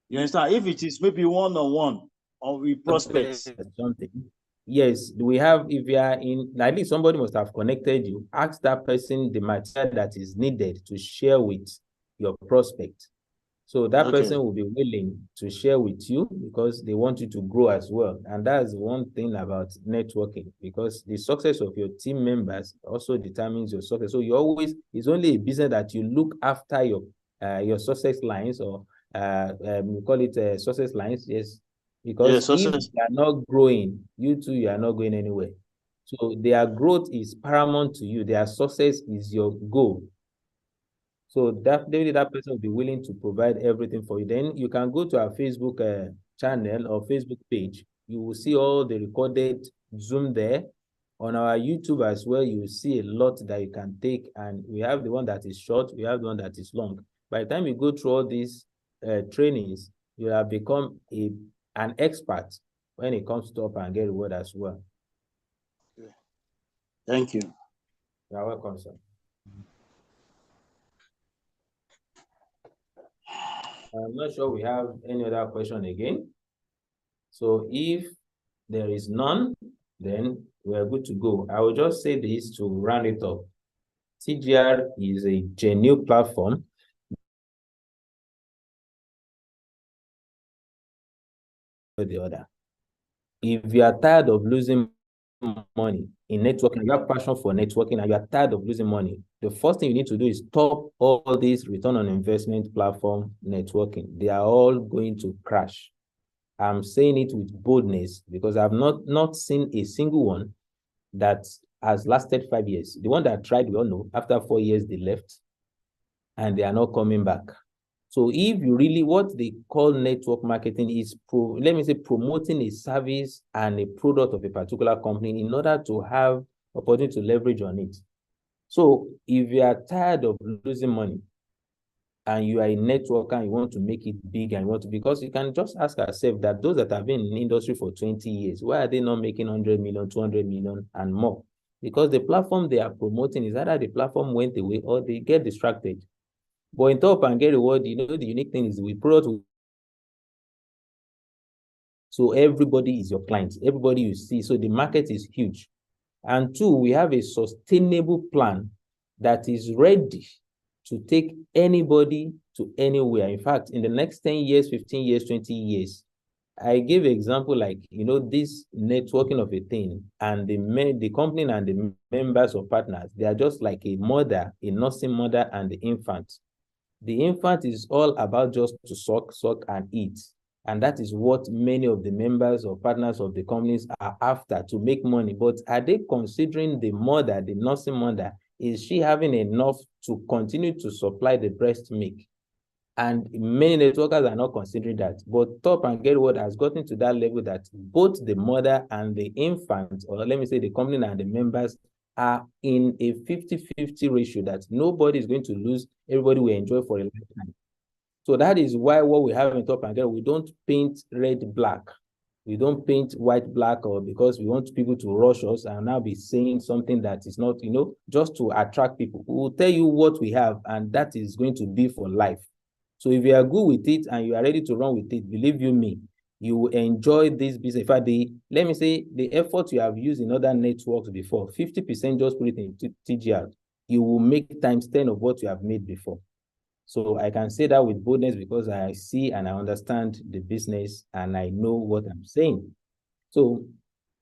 You understand? If it is maybe one-on-one or with prospects. Something. Yes, we have, if you are in, at least somebody must have connected you, ask that person the material that is needed to share with your prospect. So that person will be willing to share with you because they want you to grow as well. And that's one thing about networking, because the success of your team members also determines your success. So you always, it's only a business that you look after your success lines, or we call it success lines. Yes. Because if they are not growing, you too, you are not going anywhere. So their growth is paramount to you. Their success is your goal. So definitely that person will be willing to provide everything for you. Then you can go to our Facebook channel or Facebook page. You will see all the recorded Zoom there. On our YouTube as well, you will see a lot that you can take. And we have the one that is short, we have the one that is long. By the time you go through all these trainings, you have become an expert when it comes to Top and Get Reward as well. Thank you. You're welcome, sir. I'm not sure we have any other question again. So if there is none, then we are good to go. I will just say this to round it up. TGR is a genuine platform. The other. If you are tired of losing money in networking, you have passion for networking, and you are tired of losing money, the first thing you need to do is stop all these return on investment platform networking. They are all going to crash. I'm saying it with boldness because I've not seen a single one that has lasted 5 years. The one that tried, we all know, after 4 years, they left and they are not coming back. So if you really, what they call network marketing is, promoting a service and a product of a particular company in order to have opportunity to leverage on it. So if you are tired of losing money and you are a networker and you want to make it big and you want to, because you can just ask yourself that those that have been in the industry for 20 years, why are they not making 100 million, 200 million and more? Because the platform they are promoting is either the platform went away or they get distracted. But in Top and Get Reward, you know, the unique thing is we product. So everybody is your client, everybody you see. So the market is huge. And two, we have a sustainable plan that is ready to take anybody to anywhere. In fact, in the next 10 years, 15 years, 20 years, I give an example like, you know, this networking of a thing and the company and the members or partners, they are just like a mother, a nursing mother and the infant. The infant is all about just to suck and eat. And that is what many of the members or partners of the companies are after, to make money. But are they considering the mother, the nursing mother, is she having enough to continue to supply the breast milk? And many networkers are not considering that. But Top and Get Reward has gotten to that level that both the mother and the infant, or let me say the company and the members, are in a 50-50 ratio that nobody is going to lose. Everybody will enjoy for a lifetime. So that is why what we have in Top and Get, we don't paint red black. We don't paint white black, or because we want people to rush us and now be saying something that is not, you know, just to attract people. We will tell you what we have, and that is going to be for life. So if you are good with it and you are ready to run with it, believe you me, you will enjoy this business. In fact, let me say, the effort you have used in other networks before, 50% just put it in TGR, you will make times 10 of what you have made before. So I can say that with boldness because I see and I understand the business and I know what I'm saying. So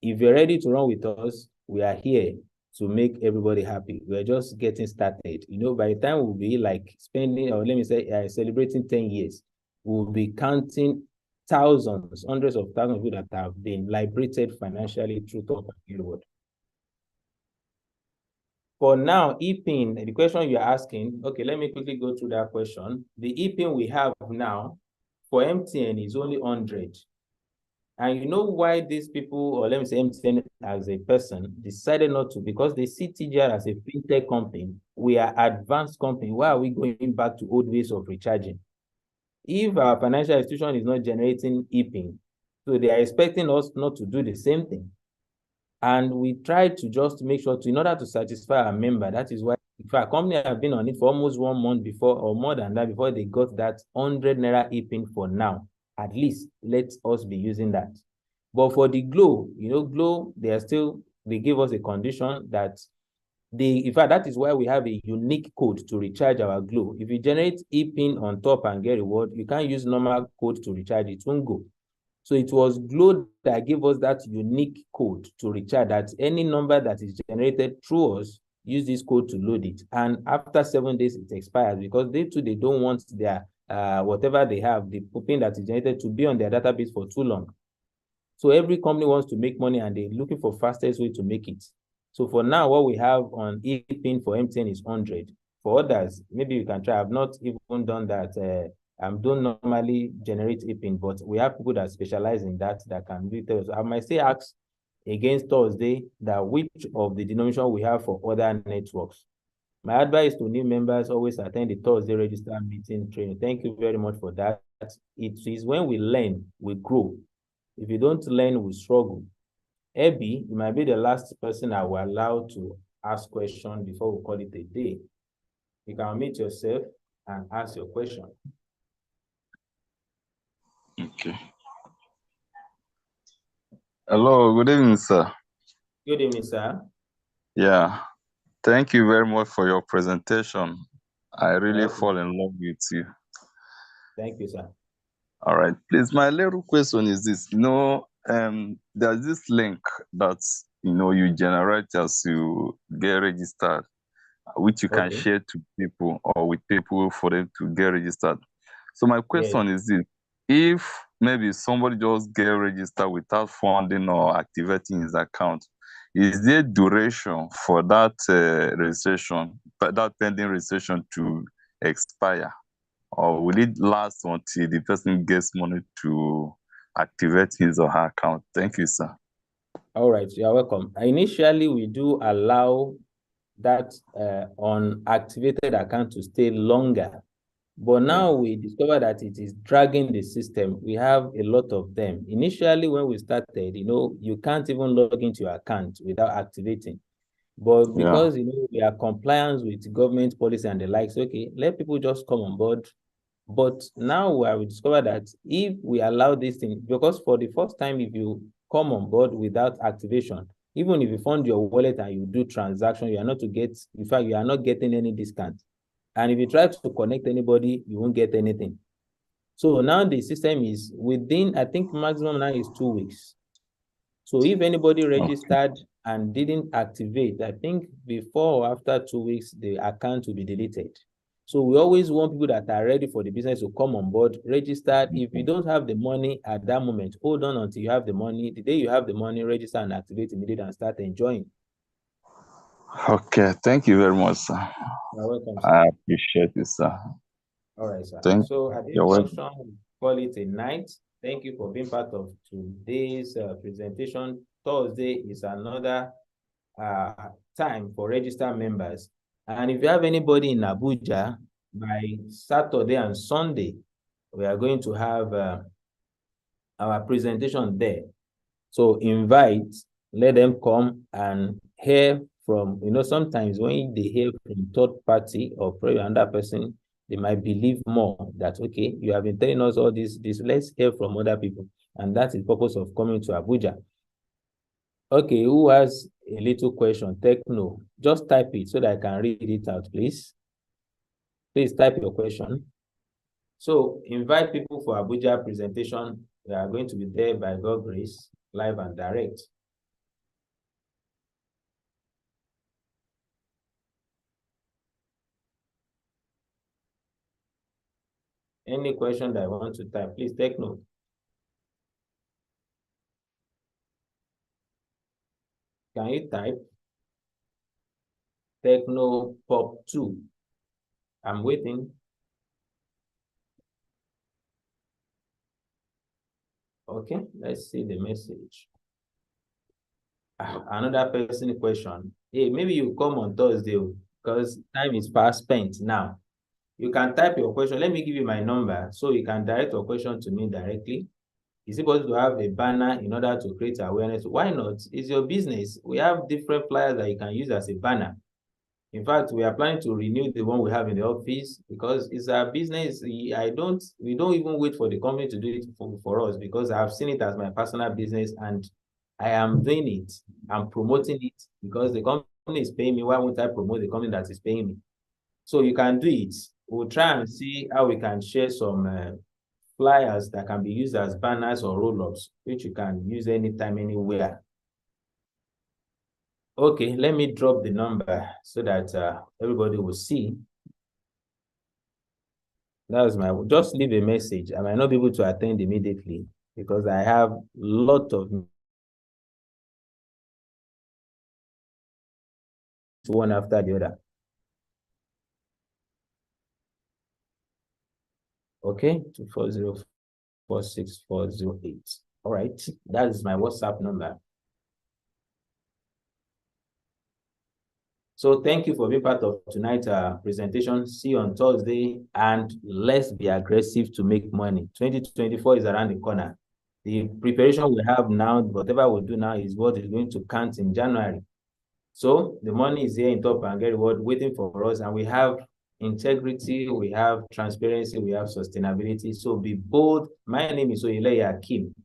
if you're ready to run with us, we are here to make everybody happy. We're just getting started. You know, by the time we'll be like spending, or let me say, celebrating 10 years, we'll be counting thousands, hundreds of thousands of people that have been liberated financially through Top and Get Reward. For now, ePIN, the question you're asking, okay, let me quickly go through that question. The ePIN we have now for MTN is only 100. And you know why these people, or let me say MTN as a person, decided not to? Because they see TGR as a fintech company. We are advanced company. Why are we going back to old ways of recharging? If our financial institution is not generating ePIN, so they are expecting us not to do the same thing. And we try to just make sure in order to satisfy our member, that is why if our company have been on it for almost 1 month before or more than that before they got that 100 naira e-pin for now, at least let us be using that. But for the Glo, Glo, they give us a condition that in fact, that is why we have a unique code to recharge our Glo. If you generate e-pin on top and get reward, you can't use normal code to recharge it won't go. So it was Glo that gave us that unique code to recharge, that any number that is generated through us, use this code to load it. And after 7 days, it expires because they don't want their whatever they have, the pin that is generated, to be on their database for too long. So every company wants to make money and they're looking for fastest way to make it. So for now, what we have on e-pin for MTN is 100. For others, maybe you can try. I've not even done that. I don't normally generate e-pin, but we have people that specialize in that can do it. So I might say ask against Thursday that which of the denomination we have for other networks. My advice to new members, always attend the Thursday register meeting training. Thank you very much for that. It is when we learn, we grow. If you don't learn, we struggle. Abby, you might be the last person I will allow to ask questions before we call it a day. You can unmute yourself and ask your question. Okay. Hello, good evening, sir. Good evening, sir. Yeah, thank you very much for your presentation. I really fall in love with you. Thank you, sir. All right, please, my little question is this. There's this link that, you generate as you get registered, which you can share to people or with people for them to get registered. So my question is this. If maybe somebody just get registered without funding or activating his account, is there duration for that registration, that pending registration to expire? Or will it last until the person gets money to activate his or her account? Thank you, sir. All right, you're welcome. Initially, we do allow that unactivated account to stay longer. But now we discover that it is dragging the system. We have a lot of them. Initially, when we started, you can't even log into your account without activating. But because, we are compliant with government policy and the likes, okay, let people just come on board. But now we discover that if we allow this thing, because for the first time, if you come on board without activation, even if you fund your wallet and you do transaction, you are not getting any discount. And if you try to connect anybody, you won't get anything. So now the system is within, I think maximum now is 2 weeks. So if anybody registered and didn't activate, I think before or after 2 weeks, the account will be deleted. So we always want people that are ready for the business to come on board, register. If you don't have the money at that moment, hold on until you have the money. The day you have the money, register and activate immediately and start enjoying. Okay, thank you very much, sir. You're welcome, sir. I appreciate it, sir. All right, sir. So at this junction, we call it a night. Thank you for being part of today's presentation. Thursday is another time for registered members. And if you have anybody in Abuja, by Saturday and Sunday, we are going to have our presentation there. So invite, let them come and hear from, sometimes when they hear from third party or probably another person, they might believe more that, okay, you have been telling us all this, let's hear from other people. And that's the purpose of coming to Abuja. Okay, who has a little question? Techno, just type it so that I can read it out, please. Please type your question. So invite people for Abuja presentation. We are going to be there by God's grace, live and direct. Any question that I want to type, please take note. Can you type Techno Pop 2? I'm waiting. Okay, let's see the message. Another person question. Hey, maybe you come on Thursday because time is fast spent now. You can type your question. Let me give you my number so you can direct your question to me directly. Is it possible to have a banner in order to create awareness? Why not? It's your business. We have different flyers that you can use as a banner. In fact, we are planning to renew the one we have in the office because it's our business. We don't even wait for the company to do it for us, because I've seen it as my personal business and I am doing it. I'm promoting it because the company is paying me. Why won't I promote the company that is paying me? So you can do it. We'll try and see how we can share some flyers that can be used as banners or roll-ups, which you can use anytime, anywhere. Okay, let me drop the number so that everybody will see. That's just leave a message. I might not be able to attend immediately because I have a lot of one after the other. Okay, 240-46408. All right, that is my WhatsApp number. So thank you for being part of tonight's presentation. See you on Thursday, and let's be aggressive to make money. 2024 is around the corner. The preparation we have now, whatever we do now, is what is going to count in January. So the money is here in Top and Get Reward waiting for us, and we have integrity, we have transparency, we have sustainability. So be bold. My name is Oyeleye Akim.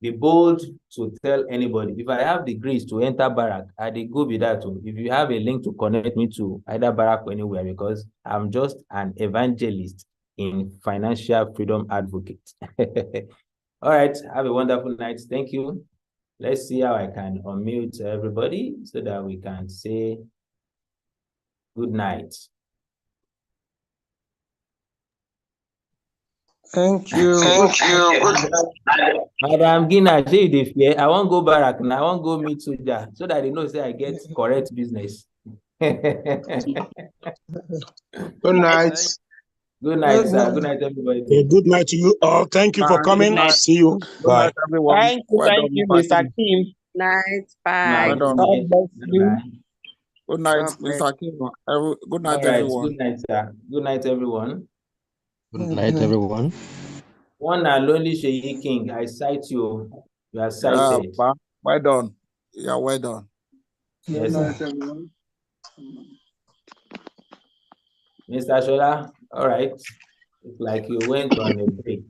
Be bold to tell anybody. If I have degrees to enter Barak, I did go with that too. If you have a link to connect me to either Barak or anywhere, because I'm just an evangelist in financial freedom advocate. All right, have a wonderful night. Thank you. Let's see how I can unmute everybody so that we can say good night. Thank you. Thank you. Madam Gina, I won't go Barak now. I won't go meet Suja so that they know say I get correct business. Good night. Good night, sir. Good night, everybody. Good night to you all. Thank you for coming. See you. Good night, everyone. Thank you, Mr. Kim. Night. Bye. Well done. God bless you. Good night, God bless. Mr. Kim. Good night, All right. everyone. Good night, sir. Good night, everyone. Good night, everyone. One and only Sheyi King, I cite you. You are cited. Well done. Yeah, well done. Yes, sir. Mr. Shola, all right. It's like you went on a break.